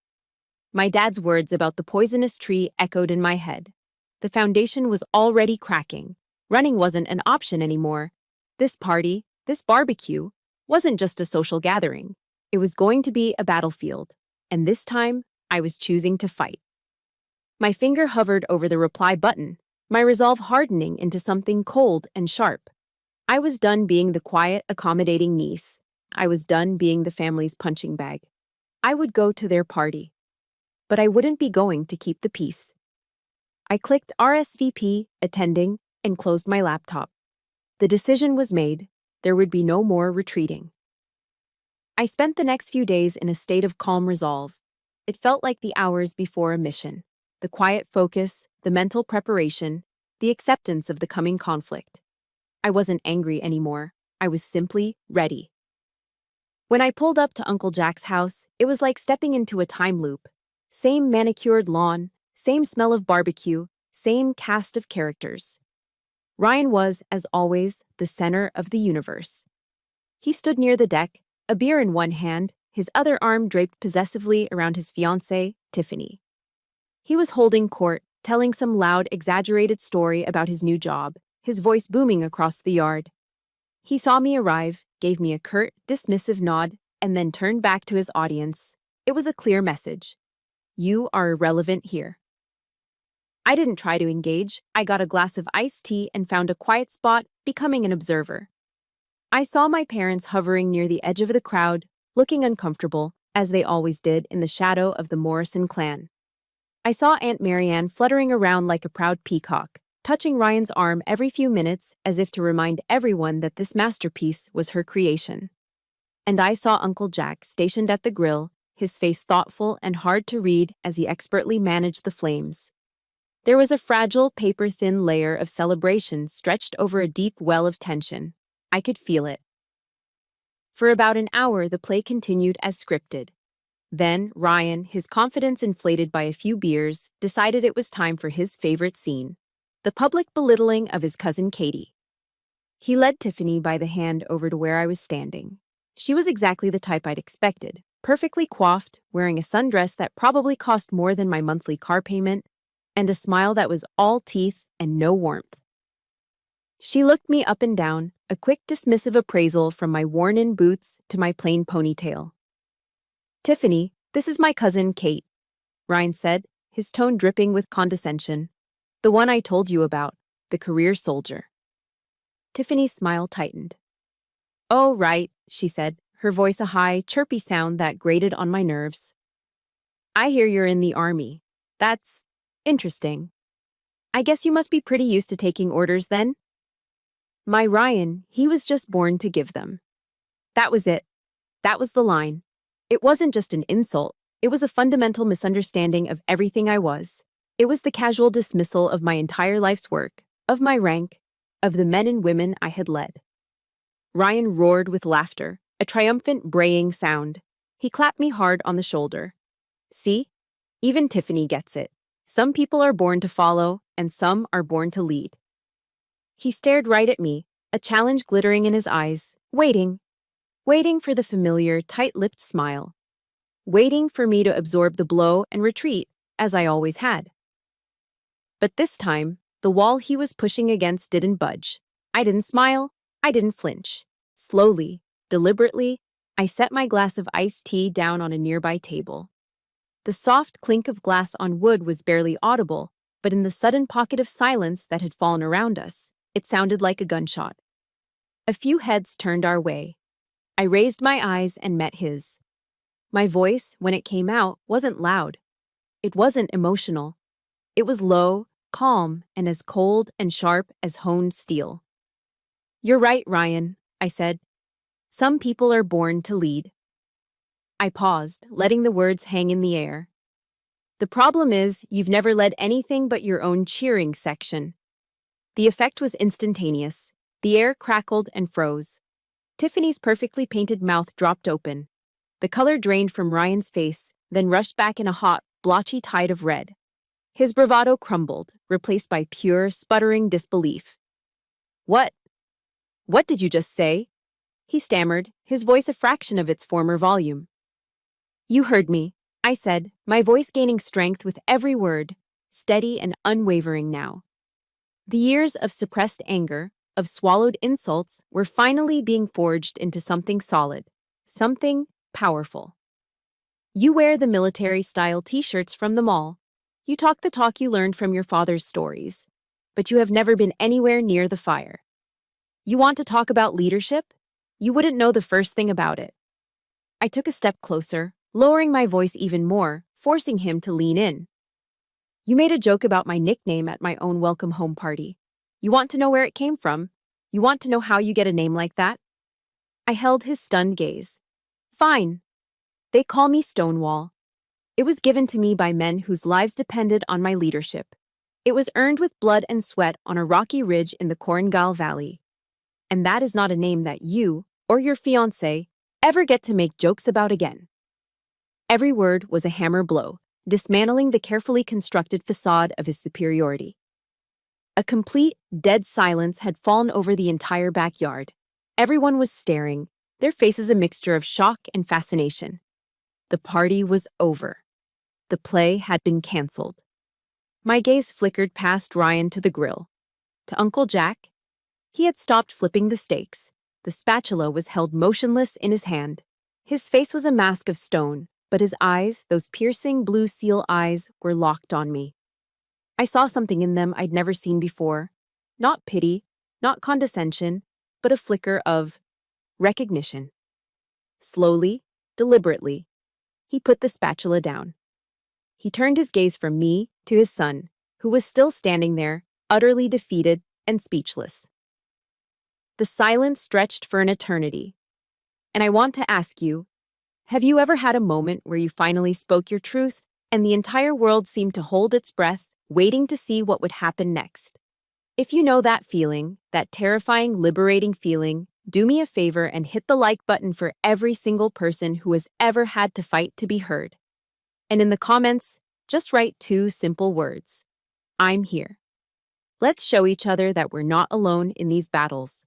[SPEAKER 1] My dad's words about the poisonous tree echoed in my head. The foundation was already cracking. Running wasn't an option anymore. This party, this barbecue, wasn't just a social gathering. It was going to be a battlefield. And this time, I was choosing to fight. My finger hovered over the reply button, my resolve hardening into something cold and sharp. I was done being the quiet, accommodating niece. I was done being the family's punching bag. I would go to their party. But I wouldn't be going to keep the peace. I clicked RSVP, attending, and closed my laptop. The decision was made. There would be no more retreating. I spent the next few days in a state of calm resolve. It felt like the hours before a mission. The quiet focus, the mental preparation, the acceptance of the coming conflict. I wasn't angry anymore. I was simply ready. When I pulled up to Uncle Jack's house, it was like stepping into a time loop. Same manicured lawn, same smell of barbecue, same cast of characters. Ryan was, as always, the center of the universe. He stood near the deck, a beer in one hand, his other arm draped possessively around his fiancée, Tiffany. He was holding court, telling some loud, exaggerated story about his new job, his voice booming across the yard. He saw me arrive, gave me a curt, dismissive nod, and then turned back to his audience. It was a clear message. You are irrelevant here. I didn't try to engage. I got a glass of iced tea and found a quiet spot, becoming an observer. I saw my parents hovering near the edge of the crowd, looking uncomfortable, as they always did in the shadow of the Morrison clan. I saw Aunt Marianne fluttering around like a proud peacock, touching Ryan's arm every few minutes as if to remind everyone that this masterpiece was her creation. And I saw Uncle Jack stationed at the grill, his face thoughtful and hard to read as he expertly managed the flames. There was a fragile, paper-thin layer of celebration stretched over a deep well of tension. I could feel it. For about an hour, the play continued as scripted. Then, Ryan, his confidence inflated by a few beers, decided it was time for his favorite scene, the public belittling of his cousin Katie. He led Tiffany by the hand over to where I was standing. She was exactly the type I'd expected, perfectly coiffed, wearing a sundress that probably cost more than my monthly car payment, and a smile that was all teeth and no warmth. She looked me up and down, a quick dismissive appraisal from my worn-in boots to my plain ponytail. "Tiffany, this is my cousin Kate," Ryan said, his tone dripping with condescension. "The one I told you about, the career soldier." Tiffany's smile tightened. "Oh, right," she said, her voice a high, chirpy sound that grated on my nerves. "I hear you're in the army. That's interesting. I guess you must be pretty used to taking orders then?" My Ryan, he was just born to give them. That was it. That was the line. It wasn't just an insult. It was a fundamental misunderstanding of everything I was. It was the casual dismissal of my entire life's work, of my rank, of the men and women I had led. Ryan roared with laughter, a triumphant braying sound. He clapped me hard on the shoulder. "See? Even Tiffany gets it. Some people are born to follow, and some are born to lead." He stared right at me, a challenge glittering in his eyes, waiting for the familiar, tight-lipped smile, waiting for me to absorb the blow and retreat, as I always had. But this time, the wall he was pushing against didn't budge. I didn't smile. I didn't flinch. Slowly, deliberately, I set my glass of iced tea down on a nearby table. The soft clink of glass on wood was barely audible, but in the sudden pocket of silence that had fallen around us, it sounded like a gunshot. A few heads turned our way. I raised my eyes and met his. My voice, when it came out, wasn't loud. It wasn't emotional. It was low, calm, and as cold and sharp as honed steel. "You're right, Ryan," I said. "Some people are born to lead." I paused, letting the words hang in the air. "The problem is, you've never led anything but your own cheering section." The effect was instantaneous. The air crackled and froze. Tiffany's perfectly painted mouth dropped open. The color drained from Ryan's face, then rushed back in a hot, blotchy tide of red. His bravado crumbled, replaced by pure, sputtering disbelief. What did you just say?" he stammered, his voice a fraction of its former volume. "You heard me," I said, my voice gaining strength with every word, steady and unwavering now. The years of suppressed anger, of swallowed insults, were finally being forged into something solid, something powerful. You wear the military-style t-shirts from the mall. You talk the talk you learned from your father's stories, but you have never been anywhere near the fire. You want to talk about leadership? You wouldn't know the first thing about it. I took a step closer, lowering my voice even more, forcing him to lean in. "You made a joke about my nickname at my own welcome home party. You want to know where it came from? You want to know how you get a name like that?" I held his stunned gaze. "Fine. They call me Stonewall. It was given to me by men whose lives depended on my leadership. It was earned with blood and sweat on a rocky ridge in the Korengal Valley. And that is not a name that you, or your fiancé, ever get to make jokes about again." Every word was a hammer blow, dismantling the carefully constructed facade of his superiority. A complete, dead silence had fallen over the entire backyard. Everyone was staring, their faces a mixture of shock and fascination. The party was over. The play had been canceled. My gaze flickered past Ryan to the grill. To Uncle Jack. He had stopped flipping the steaks. The spatula was held motionless in his hand. His face was a mask of stone, but his eyes, those piercing blue seal eyes, were locked on me. I saw something in them I'd never seen before. Not pity, not condescension, but a flicker of recognition. Slowly, deliberately, he put the spatula down. He turned his gaze from me to his son, who was still standing there, utterly defeated and speechless. The silence stretched for an eternity. And I want to ask you, have you ever had a moment where you finally spoke your truth, and the entire world seemed to hold its breath, waiting to see what would happen next? If you know that feeling, that terrifying, liberating feeling, do me a favor and hit the like button for every single person who has ever had to fight to be heard. And in the comments, just write 2 simple words. I'm here. Let's show each other that we're not alone in these battles.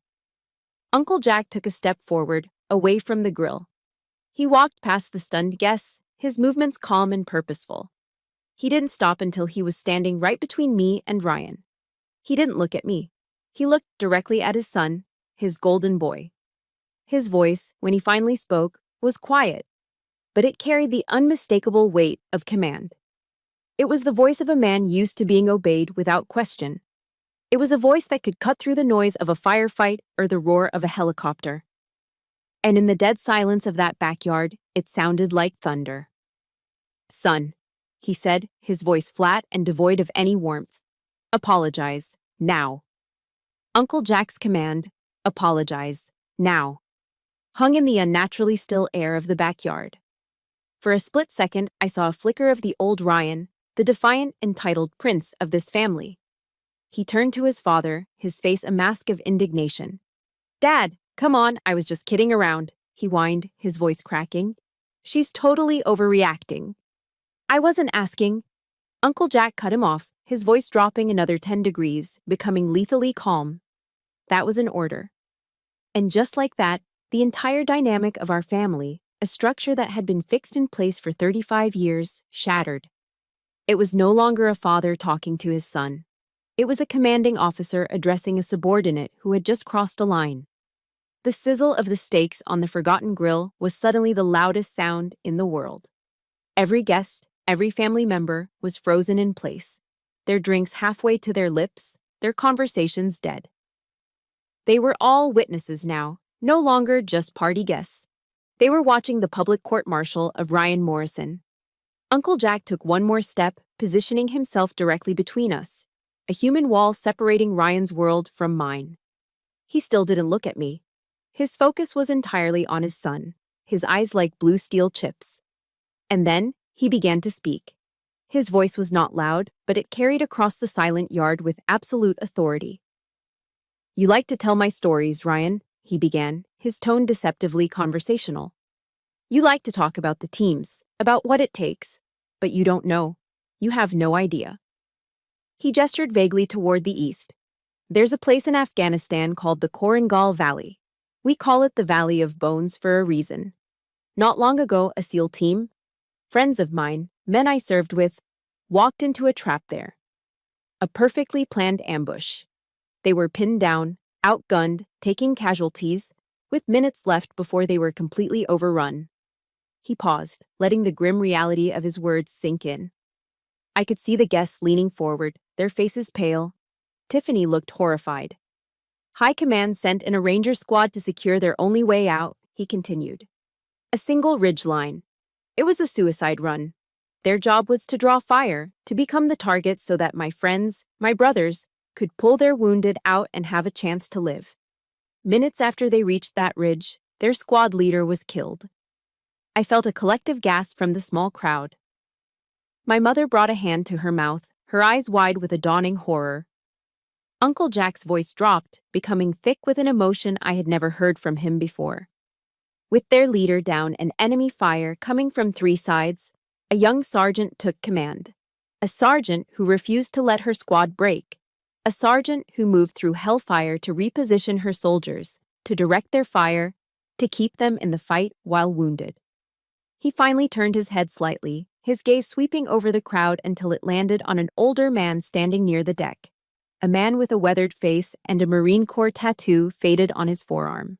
[SPEAKER 1] Uncle Jack took a step forward, away from the grill. He walked past the stunned guests, his movements calm and purposeful. He didn't stop until he was standing right between me and Ryan. He didn't look at me. He looked directly at his son, his golden boy. His voice, when he finally spoke, was quiet, but it carried the unmistakable weight of command. It was the voice of a man used to being obeyed without question. It was a voice that could cut through the noise of a firefight or the roar of a helicopter. And in the dead silence of that backyard, it sounded like thunder. "Son," he said, his voice flat and devoid of any warmth. "Apologize, now." Uncle Jack's command, "Apologize, now," hung in the unnaturally still air of the backyard. For a split second, I saw a flicker of the old Ryan, the defiant, entitled prince of this family. He turned to his father, his face a mask of indignation. "Dad, come on, I was just kidding around," he whined, his voice cracking. "She's totally overreacting." "I wasn't asking." Uncle Jack cut him off, his voice dropping another 10 degrees, becoming lethally calm. That was an order. And just like that, the entire dynamic of our family, a structure that had been fixed in place for 35 years, shattered. It was no longer a father talking to his son. It was a commanding officer addressing a subordinate who had just crossed a line. The sizzle of the steaks on the forgotten grill was suddenly the loudest sound in the world. Every guest, every family member was frozen in place, their drinks halfway to their lips, their conversations dead. They were all witnesses now, no longer just party guests. They were watching the public court-martial of Ryan Morrison. Uncle Jack took one more step, positioning himself directly between us, a human wall separating Ryan's world from mine. He still didn't look at me. His focus was entirely on his son, his eyes like blue steel chips. And then, he began to speak. His voice was not loud, but it carried across the silent yard with absolute authority. "You like to tell my stories, Ryan," he began, his tone deceptively conversational. "You like to talk about the teams, about what it takes, but you don't know. You have no idea." He gestured vaguely toward the east. "There's a place in Afghanistan called the Korangal Valley. We call it the Valley of Bones for a reason. Not long ago, a SEAL team, friends of mine, men I served with, walked into a trap there. A perfectly planned ambush. They were pinned down, outgunned, taking casualties, with minutes left before they were completely overrun." He paused, letting the grim reality of his words sink in. I could see the guests leaning forward, their faces pale. Tiffany looked horrified. "High Command sent in a Ranger squad to secure their only way out," he continued. "A single ridge line. It was a suicide run. Their job was to draw fire, to become the target so that my friends, my brothers, could pull their wounded out and have a chance to live. Minutes after they reached that ridge, their squad leader was killed." I felt a collective gasp from the small crowd. My mother brought a hand to her mouth, her eyes wide with a dawning horror. Uncle Jack's voice dropped, becoming thick with an emotion I had never heard from him before. With their leader down and enemy fire coming from 3 sides, a young sergeant took command. A sergeant who refused to let her squad break. A sergeant who moved through hellfire to reposition her soldiers, to direct their fire, to keep them in the fight while wounded. He finally turned his head slightly, his gaze sweeping over the crowd until it landed on an older man standing near the deck. A man with a weathered face and a Marine Corps tattoo faded on his forearm.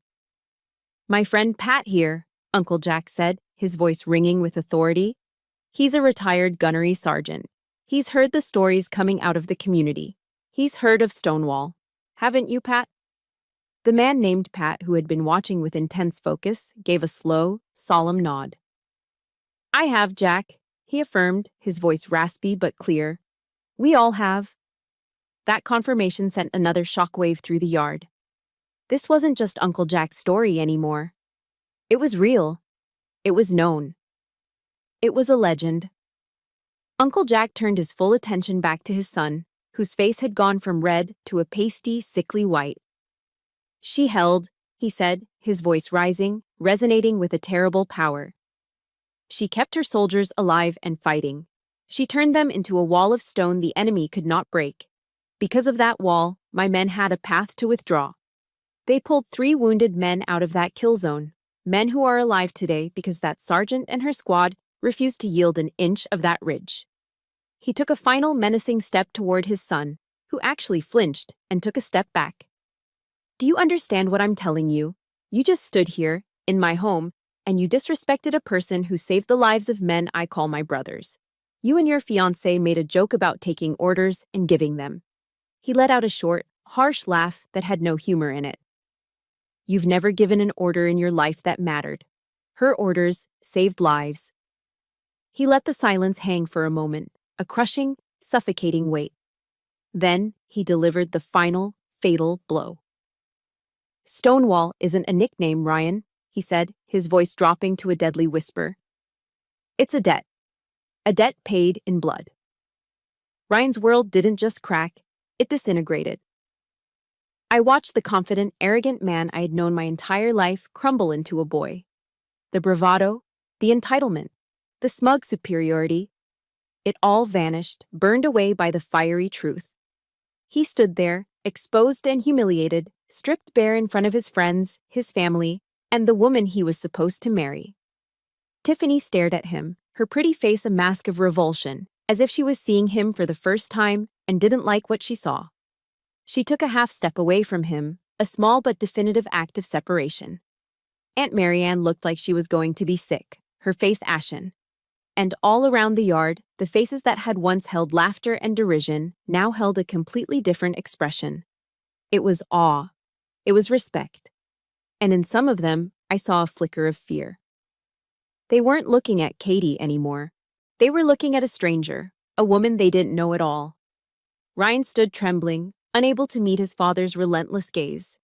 [SPEAKER 1] "My friend Pat here," Uncle Jack said, his voice ringing with authority. "He's a retired gunnery sergeant. He's heard the stories coming out of the community. He's heard of Stonewall. Haven't you, Pat?" The man named Pat, who had been watching with intense focus, gave a slow, solemn nod. "I have, Jack," he affirmed, his voice raspy but clear. "We all have." That confirmation sent another shockwave through the yard. This wasn't just Uncle Jack's story anymore. It was real. It was known. It was a legend. Uncle Jack turned his full attention back to his son, whose face had gone from red to a pasty, sickly white. "She held," he said, his voice rising, resonating with a terrible power. "She kept her soldiers alive and fighting. She turned them into a wall of stone the enemy could not break. Because of that wall, my men had a path to withdraw. They pulled 3 wounded men out of that kill zone, men who are alive today because that sergeant and her squad refused to yield an inch of that ridge." He took a final menacing step toward his son, who actually flinched and took a step back. Do you understand what I'm telling you? You just stood here, in my home, and you disrespected a person who saved the lives of men I call my brothers. You and your fiancé made a joke about taking orders and giving them. He let out a short, harsh laugh that had no humor in it. You've never given an order in your life that mattered. Her orders saved lives. He let the silence hang for a moment, a crushing, suffocating weight. Then he delivered the final, fatal blow. Stonewall isn't a nickname, Ryan, he said, his voice dropping to a deadly whisper. It's a debt paid in blood. Ryan's world didn't just crack, it disintegrated. I watched the confident, arrogant man I had known my entire life crumble into a boy. The bravado, the entitlement, the smug superiority, it all vanished, burned away by the fiery truth. He stood there, exposed and humiliated, stripped bare in front of his friends, his family, and the woman he was supposed to marry. Tiffany stared at him, her pretty face a mask of revulsion, as if she was seeing him for the first time and didn't like what she saw. She took a half step away from him, a small but definitive act of separation. Aunt Marianne looked like she was going to be sick, her face ashen. And all around the yard, the faces that had once held laughter and derision now held a completely different expression. It was awe. It was respect. And in some of them, I saw a flicker of fear. They weren't looking at Katie anymore. They were looking at a stranger, a woman they didn't know at all. Ryan stood trembling, unable to meet his father's relentless gaze.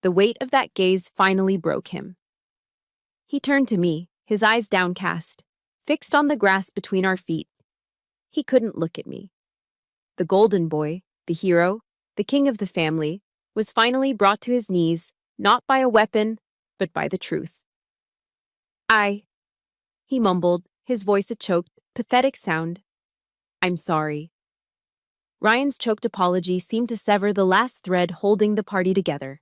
[SPEAKER 1] The weight of that gaze finally broke him. He turned to me, his eyes downcast, fixed on the grass between our feet. He couldn't look at me. The golden boy, the hero, the king of the family, was finally brought to his knees, not by a weapon, but by the truth. He mumbled, his voice a choked, pathetic sound. I'm sorry. Ryan's choked apology seemed to sever the last thread holding the party together.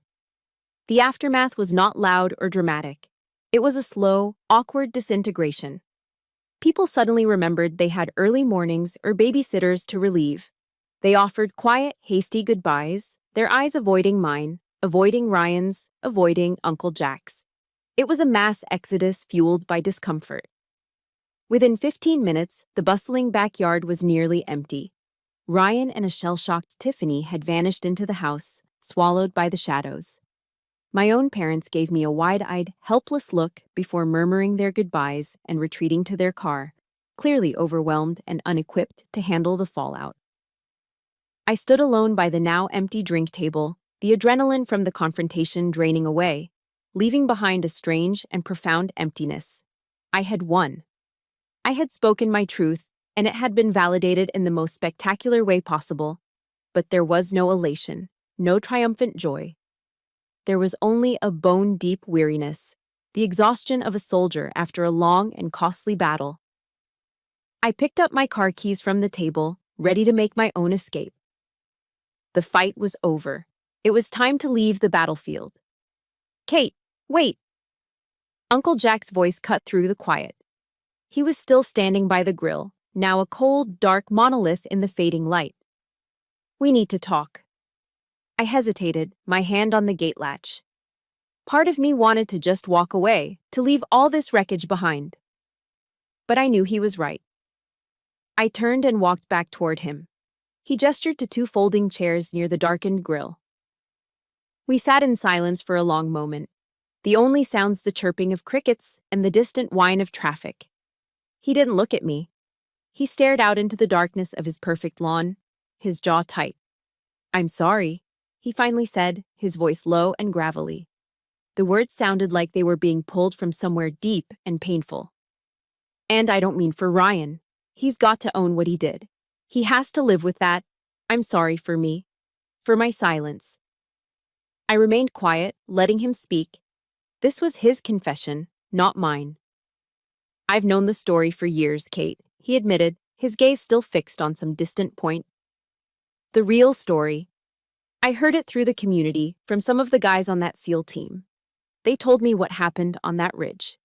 [SPEAKER 1] The aftermath was not loud or dramatic. It was a slow, awkward disintegration. People suddenly remembered they had early mornings or babysitters to relieve. They offered quiet, hasty goodbyes, their eyes avoiding mine, avoiding Ryan's, avoiding Uncle Jack's. It was a mass exodus fueled by discomfort. Within 15 minutes, the bustling backyard was nearly empty. Ryan and a shell-shocked Tiffany had vanished into the house, swallowed by the shadows. My own parents gave me a wide-eyed, helpless look before murmuring their goodbyes and retreating to their car, clearly overwhelmed and unequipped to handle the fallout. I stood alone by the now empty drink table, the adrenaline from the confrontation draining away, leaving behind a strange and profound emptiness. I had won. I had spoken my truth, and it had been validated in the most spectacular way possible, but there was no elation, no triumphant joy. There was only a bone-deep weariness, the exhaustion of a soldier after a long and costly battle. I picked up my car keys from the table, ready to make my own escape. The fight was over. It was time to leave the battlefield. Kate, wait! Uncle Jack's voice cut through the quiet. He was still standing by the grill, now a cold, dark monolith in the fading light. We need to talk. I hesitated, my hand on the gate latch. Part of me wanted to just walk away, to leave all this wreckage behind. But I knew he was right. I turned and walked back toward him. He gestured to 2 folding chairs near the darkened grill. We sat in silence for a long moment, the only sounds the chirping of crickets and the distant whine of traffic. He didn't look at me. He stared out into the darkness of his perfect lawn, his jaw tight. I'm sorry, he finally said, his voice low and gravelly. The words sounded like they were being pulled from somewhere deep and painful. And I don't mean for Ryan. He's got to own what he did. He has to live with that. I'm sorry for me. For my silence. I remained quiet, letting him speak. This was his confession, not mine. I've known the story for years, Kate, he admitted, his gaze still fixed on some distant point. The real story. I heard it through the community, from some of the guys on that SEAL team. They told me what happened on that ridge.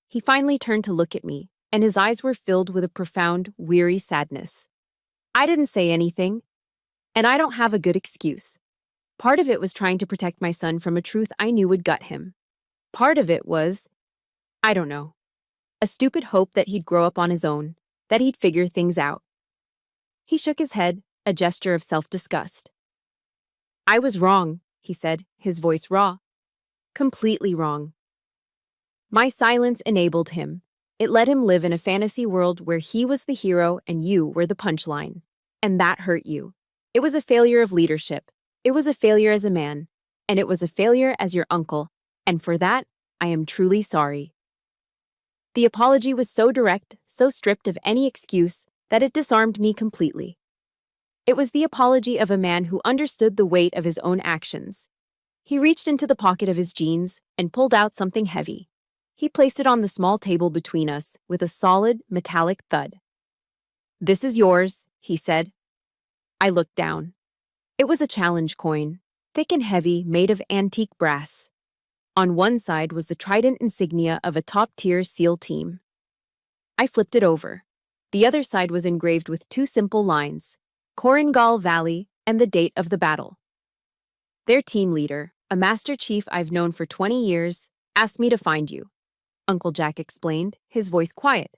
[SPEAKER 1] He finally turned to look at me, and his eyes were filled with a profound, weary sadness. I didn't say anything, and I don't have a good excuse. Part of it was trying to protect my son from a truth I knew would gut him. Part of it was, I don't know, a stupid hope that he'd grow up on his own, that he'd figure things out. He shook his head, a gesture of self-disgust. I was wrong, he said, his voice raw. Completely wrong. My silence enabled him. It let him live in a fantasy world where he was the hero and you were the punchline. And that hurt you. It was a failure of leadership. It was a failure as a man. And it was a failure as your uncle. And for that, I am truly sorry. The apology was so direct, so stripped of any excuse, that it disarmed me completely. It was the apology of a man who understood the weight of his own actions. He reached into the pocket of his jeans and pulled out something heavy. He placed it on the small table between us with a solid, metallic thud. This is yours, he said. I looked down. It was a challenge coin, thick and heavy, made of antique brass. On one side was the trident insignia of a top-tier SEAL team. I flipped it over. The other side was engraved with two simple lines, Korengal Valley and the date of the battle. Their team leader, a master chief I've known for 20 years, asked me to find you, Uncle Jack explained, his voice quiet.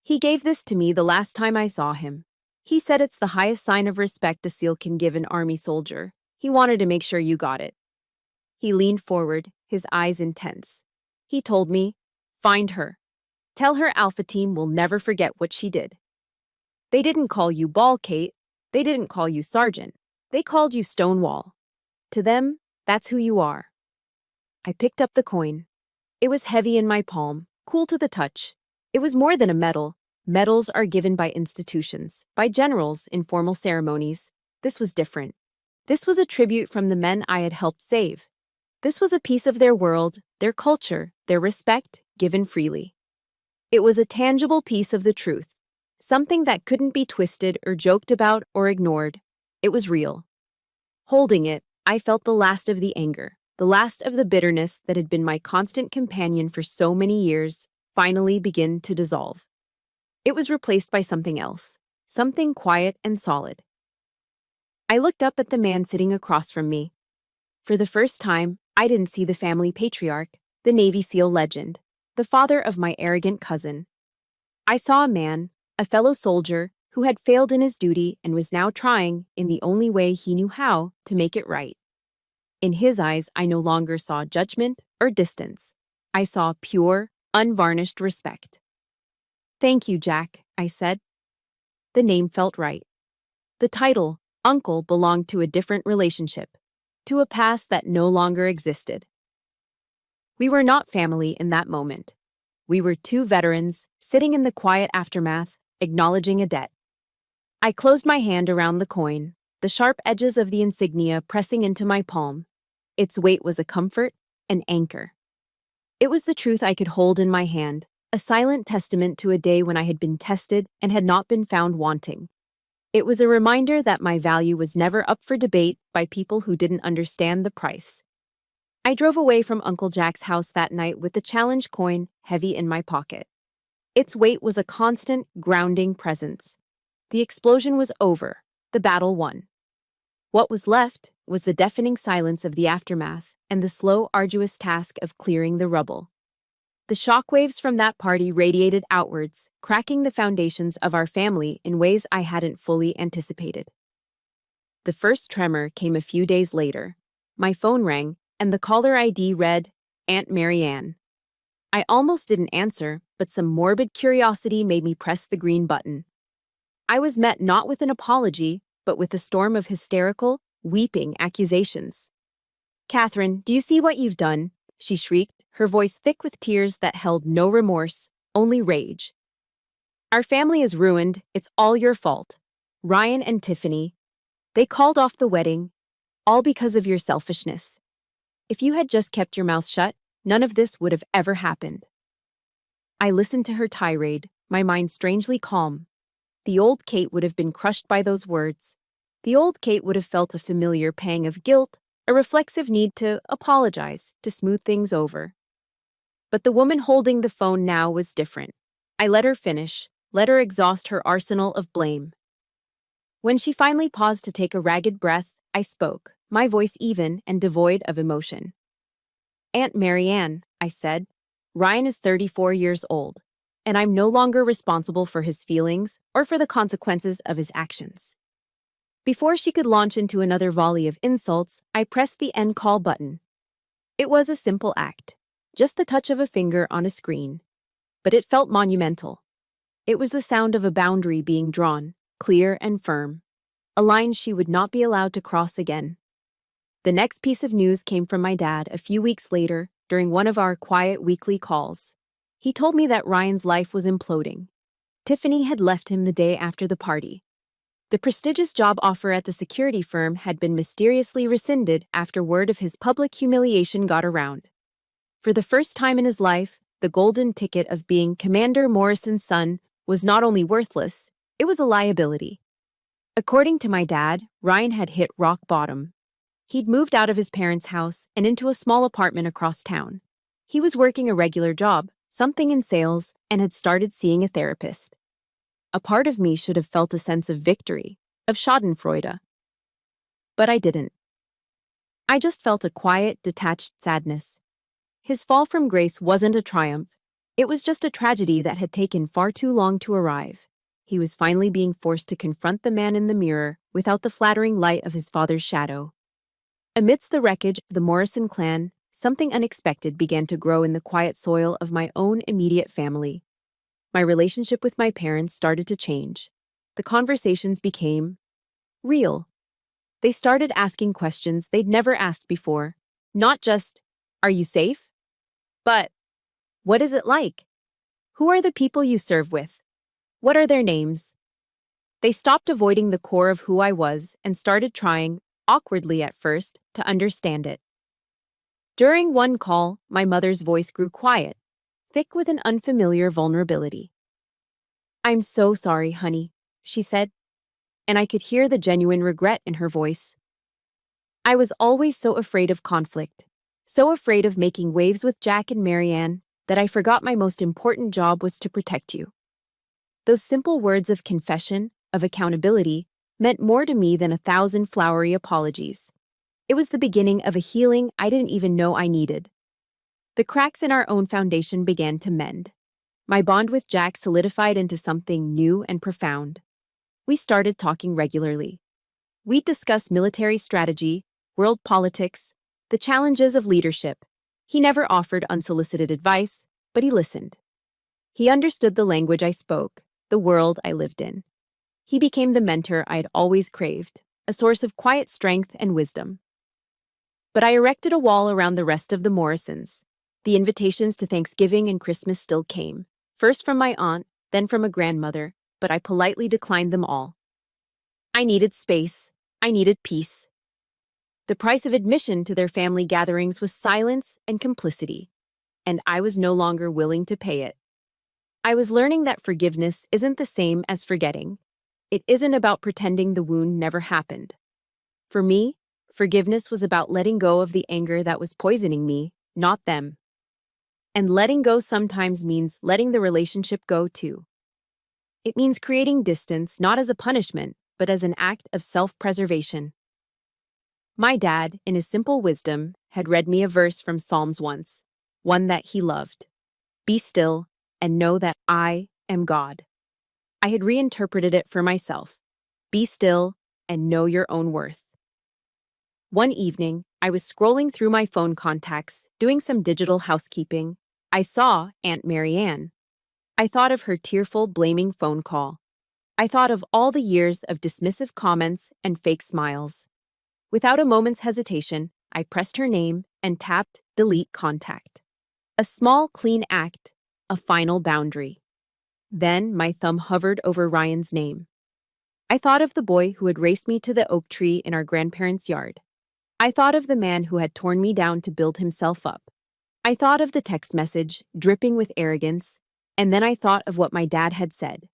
[SPEAKER 1] He gave this to me the last time I saw him. He said it's the highest sign of respect a SEAL can give an Army soldier. He wanted to make sure you got it. He leaned forward, his eyes intense. He told me, find her. Tell her Alpha Team will never forget what she did. They didn't call you Ball, Kate. They didn't call you Sergeant. They called you Stonewall. To them, that's who you are. I picked up the coin. It was heavy in my palm, cool to the touch. It was more than a medal. Medals are given by institutions, by generals in formal ceremonies. This was different. This was a tribute from the men I had helped save. This was a piece of their world, their culture, their respect, given freely. It was a tangible piece of the truth, something that couldn't be twisted or joked about or ignored. It was real. Holding it, I felt the last of the anger, the last of the bitterness that had been my constant companion for so many years, finally begin to dissolve. It was replaced by something else, something quiet and solid. I looked up at the man sitting across from me. For the first time, I didn't see the family patriarch, the Navy SEAL legend, the father of my arrogant cousin. I saw a man, a fellow soldier, who had failed in his duty and was now trying, in the only way he knew how, to make it right. In his eyes, I no longer saw judgment or distance. I saw pure, unvarnished respect. Thank you, Jack, I said. The name felt right. The title, Uncle, belonged to a different relationship, to a past that no longer existed. We were not family in that moment. We were two veterans, sitting in the quiet aftermath, acknowledging a debt. I closed my hand around the coin, the sharp edges of the insignia pressing into my palm. Its weight was a comfort, an anchor. It was the truth I could hold in my hand, a silent testament to a day when I had been tested and had not been found wanting. It was a reminder that my value was never up for debate by people who didn't understand the price. I drove away from Uncle Jack's house that night with the challenge coin heavy in my pocket. Its weight was a constant, grounding presence. The explosion was over, the battle won. What was left was the deafening silence of the aftermath and the slow, arduous task of clearing the rubble. The shockwaves from that party radiated outwards, cracking the foundations of our family in ways I hadn't fully anticipated. The first tremor came a few days later. My phone rang, and the caller ID read, Aunt Marianne. I almost didn't answer, but some morbid curiosity made me press the green button. I was met not with an apology, but with a storm of hysterical, weeping accusations. Catherine, do you see what you've done? She shrieked, her voice thick with tears that held no remorse, only rage. Our family is ruined. It's all your fault. Ryan and Tiffany, they called off the wedding, all because of your selfishness. If you had just kept your mouth shut, none of this would have ever happened. I listened to her tirade, my mind strangely calm. The old Kate would have been crushed by those words. The old Kate would have felt a familiar pang of guilt, a reflexive need to apologize, to smooth things over. But the woman holding the phone now was different. I let her finish, let her exhaust her arsenal of blame. When she finally paused to take a ragged breath, I spoke, my voice even and devoid of emotion. "Aunt Marianne," I said, "Ryan is 34 years old, and I'm no longer responsible for his feelings or for the consequences of his actions." Before she could launch into another volley of insults, I pressed the end call button. It was a simple act, just the touch of a finger on a screen, but it felt monumental. It was the sound of a boundary being drawn, clear and firm, a line she would not be allowed to cross again. The next piece of news came from my dad a few weeks later during one of our quiet weekly calls. He told me that Ryan's life was imploding. Tiffany had left him the day after the party. The prestigious job offer at the security firm had been mysteriously rescinded after word of his public humiliation got around. For the first time in his life, the golden ticket of being Commander Morrison's son was not only worthless, it was a liability. According to my dad, Ryan had hit rock bottom. He'd moved out of his parents' house and into a small apartment across town. He was working a regular job, something in sales, and had started seeing a therapist. A part of me should have felt a sense of victory, of schadenfreude. But I didn't. I just felt a quiet, detached sadness. His fall from grace wasn't a triumph. It was just a tragedy that had taken far too long to arrive. He was finally being forced to confront the man in the mirror without the flattering light of his father's shadow. Amidst the wreckage of the Morrison clan, something unexpected began to grow in the quiet soil of my own immediate family. My relationship with my parents started to change. The conversations became real. They started asking questions they'd never asked before. Not just, "Are you safe?" but, "What is it like? Who are the people you serve with? What are their names?" They stopped avoiding the core of who I was and started trying, awkwardly at first, to understand it. During one call, my mother's voice grew quiet, thick with an unfamiliar vulnerability. "I'm so sorry, honey," she said, and I could hear the genuine regret in her voice. "I was always so afraid of conflict, so afraid of making waves with Jack and Marianne, that I forgot my most important job was to protect you." Those simple words of confession, of accountability, meant more to me than 1,000 flowery apologies. It was the beginning of a healing I didn't even know I needed. The cracks in our own foundation began to mend. My bond with Jack solidified into something new and profound. We started talking regularly. We'd discuss military strategy, world politics, the challenges of leadership. He never offered unsolicited advice, but he listened. He understood the language I spoke, the world I lived in. He became the mentor I'd always craved, a source of quiet strength and wisdom. But I erected a wall around the rest of the Morrisons. The invitations to Thanksgiving and Christmas still came, first from my aunt, then from a grandmother, but I politely declined them all. I needed space. I needed peace. The price of admission to their family gatherings was silence and complicity, and I was no longer willing to pay it. I was learning that forgiveness isn't the same as forgetting. It isn't about pretending the wound never happened. For me, forgiveness was about letting go of the anger that was poisoning me, not them. And letting go sometimes means letting the relationship go too. It means creating distance not as a punishment, but as an act of self-preservation. My dad, in his simple wisdom, had read me a verse from Psalms once, one that he loved. "Be still and know that I am God." I had reinterpreted it for myself. Be still and know your own worth. One evening, I was scrolling through my phone contacts, doing some digital housekeeping. I saw Aunt Marianne. I thought of her tearful, blaming phone call. I thought of all the years of dismissive comments and fake smiles. Without a moment's hesitation, I pressed her name and tapped Delete Contact. A small, clean act, a final boundary. Then my thumb hovered over Ryan's name. I thought of the boy who had raced me to the oak tree in our grandparents' yard. I thought of the man who had torn me down to build himself up. I thought of the text message, dripping with arrogance, and then I thought of what my dad had said.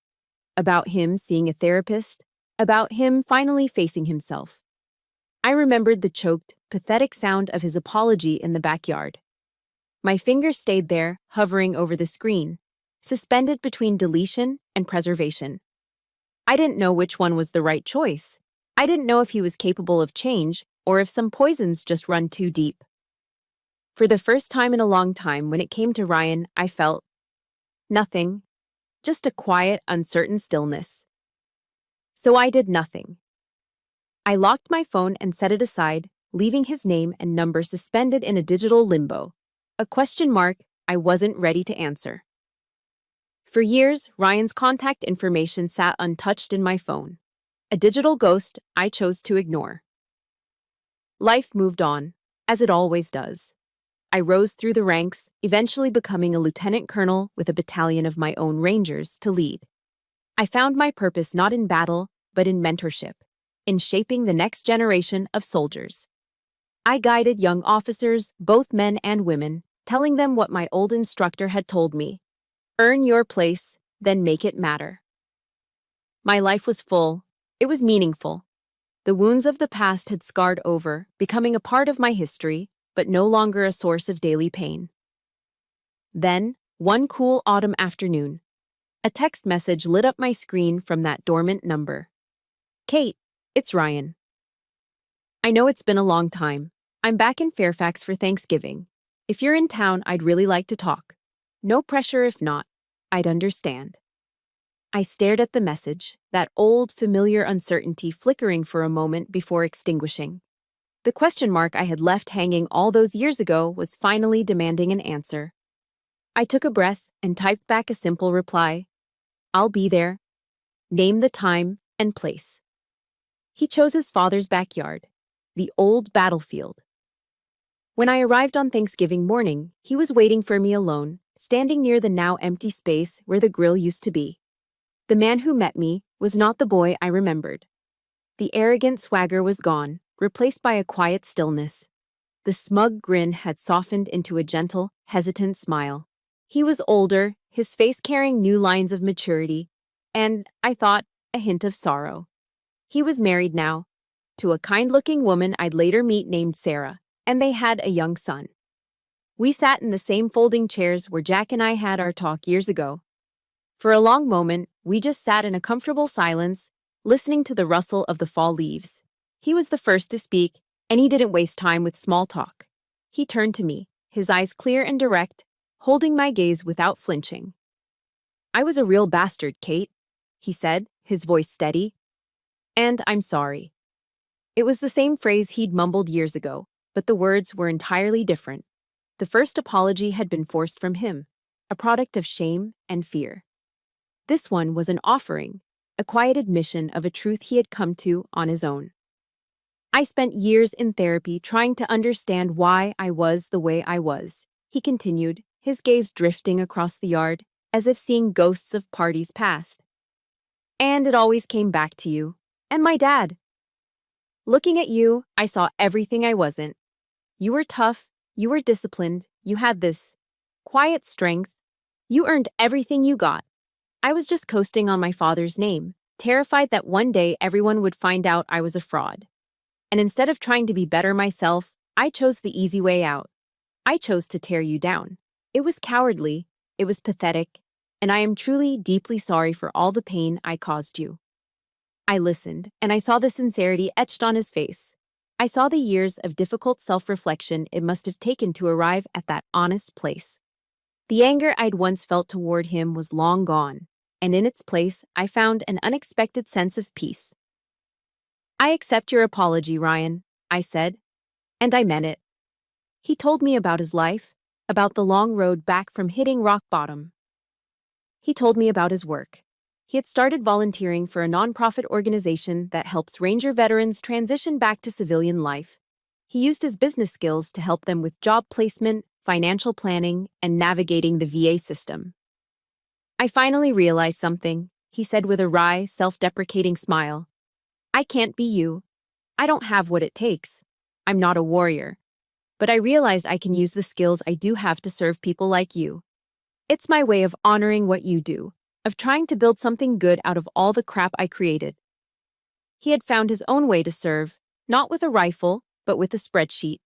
[SPEAKER 1] About him seeing a therapist, about him finally facing himself. I remembered the choked, pathetic sound of his apology in the backyard. My finger stayed there, hovering over the screen, suspended between deletion and preservation. I didn't know which one was the right choice. I didn't know if he was capable of change, or if some poisons just run too deep. For the first time in a long time, when it came to Ryan, I felt nothing, just a quiet, uncertain stillness. So I did nothing. I locked my phone and set it aside, leaving his name and number suspended in a digital limbo, a question mark I wasn't ready to answer. For years, Ryan's contact information sat untouched in my phone, a digital ghost I chose to ignore. Life moved on, as it always does. I rose through the ranks, eventually becoming a lieutenant colonel with a battalion of my own Rangers to lead. I found my purpose not in battle, but in mentorship, in shaping the next generation of soldiers. I guided young officers, both men and women, telling them what my old instructor had told me: earn your place, then make it matter. My life was full. It was meaningful. The wounds of the past had scarred over, becoming a part of my history, but no longer a source of daily pain. Then, one cool autumn afternoon, a text message lit up my screen from that dormant number. "Kate, it's Ryan. I know it's been a long time. I'm back in Fairfax for Thanksgiving. If you're in town, I'd really like to talk. No pressure if not. I'd understand." I stared at the message, that old, familiar uncertainty flickering for a moment before extinguishing. The question mark I had left hanging all those years ago was finally demanding an answer. I took a breath and typed back a simple reply: "I'll be there. Name the time and place." He chose his father's backyard, the old battlefield. When I arrived on Thanksgiving morning, he was waiting for me alone, standing near the now empty space where the grill used to be. The man who met me was not the boy I remembered. The arrogant swagger was gone, replaced by a quiet stillness. The smug grin had softened into a gentle, hesitant smile. He was older, his face carrying new lines of maturity, and, I thought, a hint of sorrow. He was married now, to a kind-looking woman I'd later meet named Sarah, and they had a young son. We sat in the same folding chairs where Jack and I had our talk years ago. For a long moment, we just sat in a comfortable silence, listening to the rustle of the fall leaves. He was the first to speak, and he didn't waste time with small talk. He turned to me, his eyes clear and direct, holding my gaze without flinching. "I was a real bastard, Kate," he said, his voice steady. "And I'm sorry." It was the same phrase he'd mumbled years ago, but the words were entirely different. The first apology had been forced from him, a product of shame and fear. This one was an offering, a quiet admission of a truth he had come to on his own. "I spent years in therapy trying to understand why I was the way I was," he continued, his gaze drifting across the yard, as if seeing ghosts of parties past. "And it always came back to you, and my dad. Looking at you, I saw everything I wasn't. You were tough, you were disciplined, you had this quiet strength. You earned everything you got. I was just coasting on my father's name, terrified that one day everyone would find out I was a fraud. And instead of trying to be better myself, I chose the easy way out. I chose to tear you down. It was cowardly, it was pathetic, and I am truly, deeply sorry for all the pain I caused you." I listened, and I saw the sincerity etched on his face. I saw the years of difficult self-reflection it must have taken to arrive at that honest place. The anger I'd once felt toward him was long gone, and in its place, I found an unexpected sense of peace. "I accept your apology, Ryan," I said, and I meant it. He told me about his life, about the long road back from hitting rock bottom. He told me about his work. He had started volunteering for a nonprofit organization that helps Ranger veterans transition back to civilian life. He used his business skills to help them with job placement, financial planning, and navigating the VA system. "I finally realized something," he said with a wry, self-deprecating smile. "I can't be you. I don't have what it takes. I'm not a warrior. But I realized I can use the skills I do have to serve people like you. It's my way of honoring what you do, of trying to build something good out of all the crap I created." He had found his own way to serve, not with a rifle, but with a spreadsheet.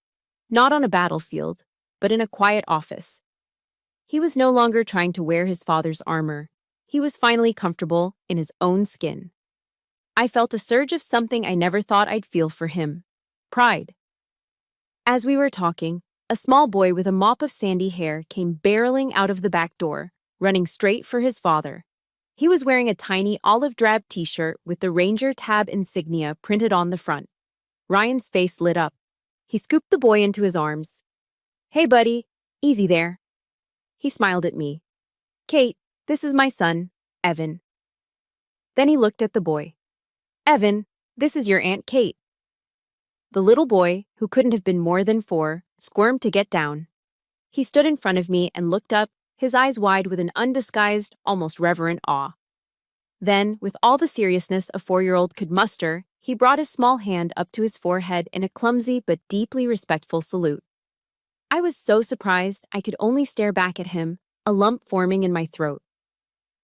[SPEAKER 1] Not on a battlefield, but in a quiet office. He was no longer trying to wear his father's armor. He was finally comfortable in his own skin. I felt a surge of something I never thought I'd feel for him. Pride. As we were talking, a small boy with a mop of sandy hair came barreling out of the back door, running straight for his father. He was wearing a tiny olive drab t-shirt with the Ranger tab insignia printed on the front. Ryan's face lit up. He scooped the boy into his arms. "Hey, buddy. Easy there." He smiled at me. "Kate, this is my son, Evan." Then he looked at the boy. "Evan, this is your Aunt Kate." The little boy, who couldn't have been more than 4, squirmed to get down. He stood in front of me and looked up, his eyes wide with an undisguised, almost reverent awe. Then, with all the seriousness a 4-year-old could muster, he brought his small hand up to his forehead in a clumsy but deeply respectful salute. I was so surprised I could only stare back at him, a lump forming in my throat.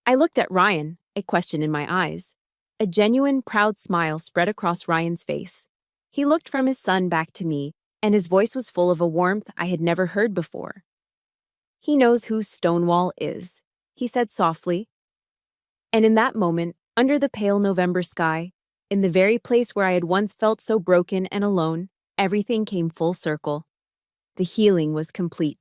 [SPEAKER 1] I looked at Ryan, a question in my eyes. A genuine, proud smile spread across Ryan's face. He looked from his son back to me, and his voice was full of a warmth I had never heard before. "He knows who Stonewall is," he said softly. And in that moment, under the pale November sky, in the very place where I had once felt so broken and alone, everything came full circle. The healing was complete.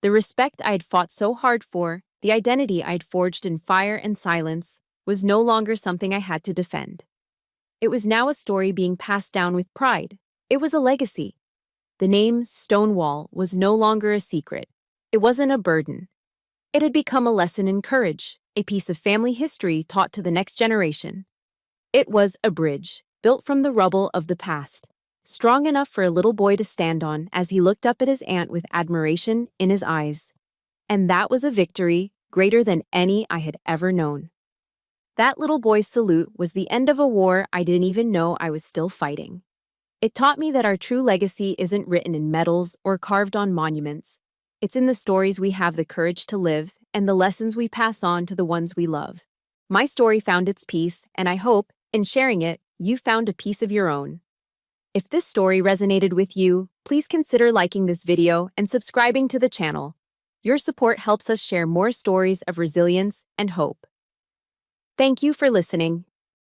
[SPEAKER 1] The respect I had fought so hard for, the identity I had forged in fire and silence, was no longer something I had to defend. It was now a story being passed down with pride. It was a legacy. The name Stonewall was no longer a secret. It wasn't a burden. It had become a lesson in courage, a piece of family history taught to the next generation. It was a bridge, built from the rubble of the past, strong enough for a little boy to stand on as he looked up at his aunt with admiration in his eyes. And that was a victory greater than any I had ever known. That little boy's salute was the end of a war I didn't even know I was still fighting. It taught me that our true legacy isn't written in medals or carved on monuments. It's in the stories we have the courage to live and the lessons we pass on to the ones we love. My story found its piece, and I hope, in sharing it, you found a piece of your own. If this story resonated with you, please consider liking this video and subscribing to the channel. Your support helps us share more stories of resilience and hope. Thank you for listening.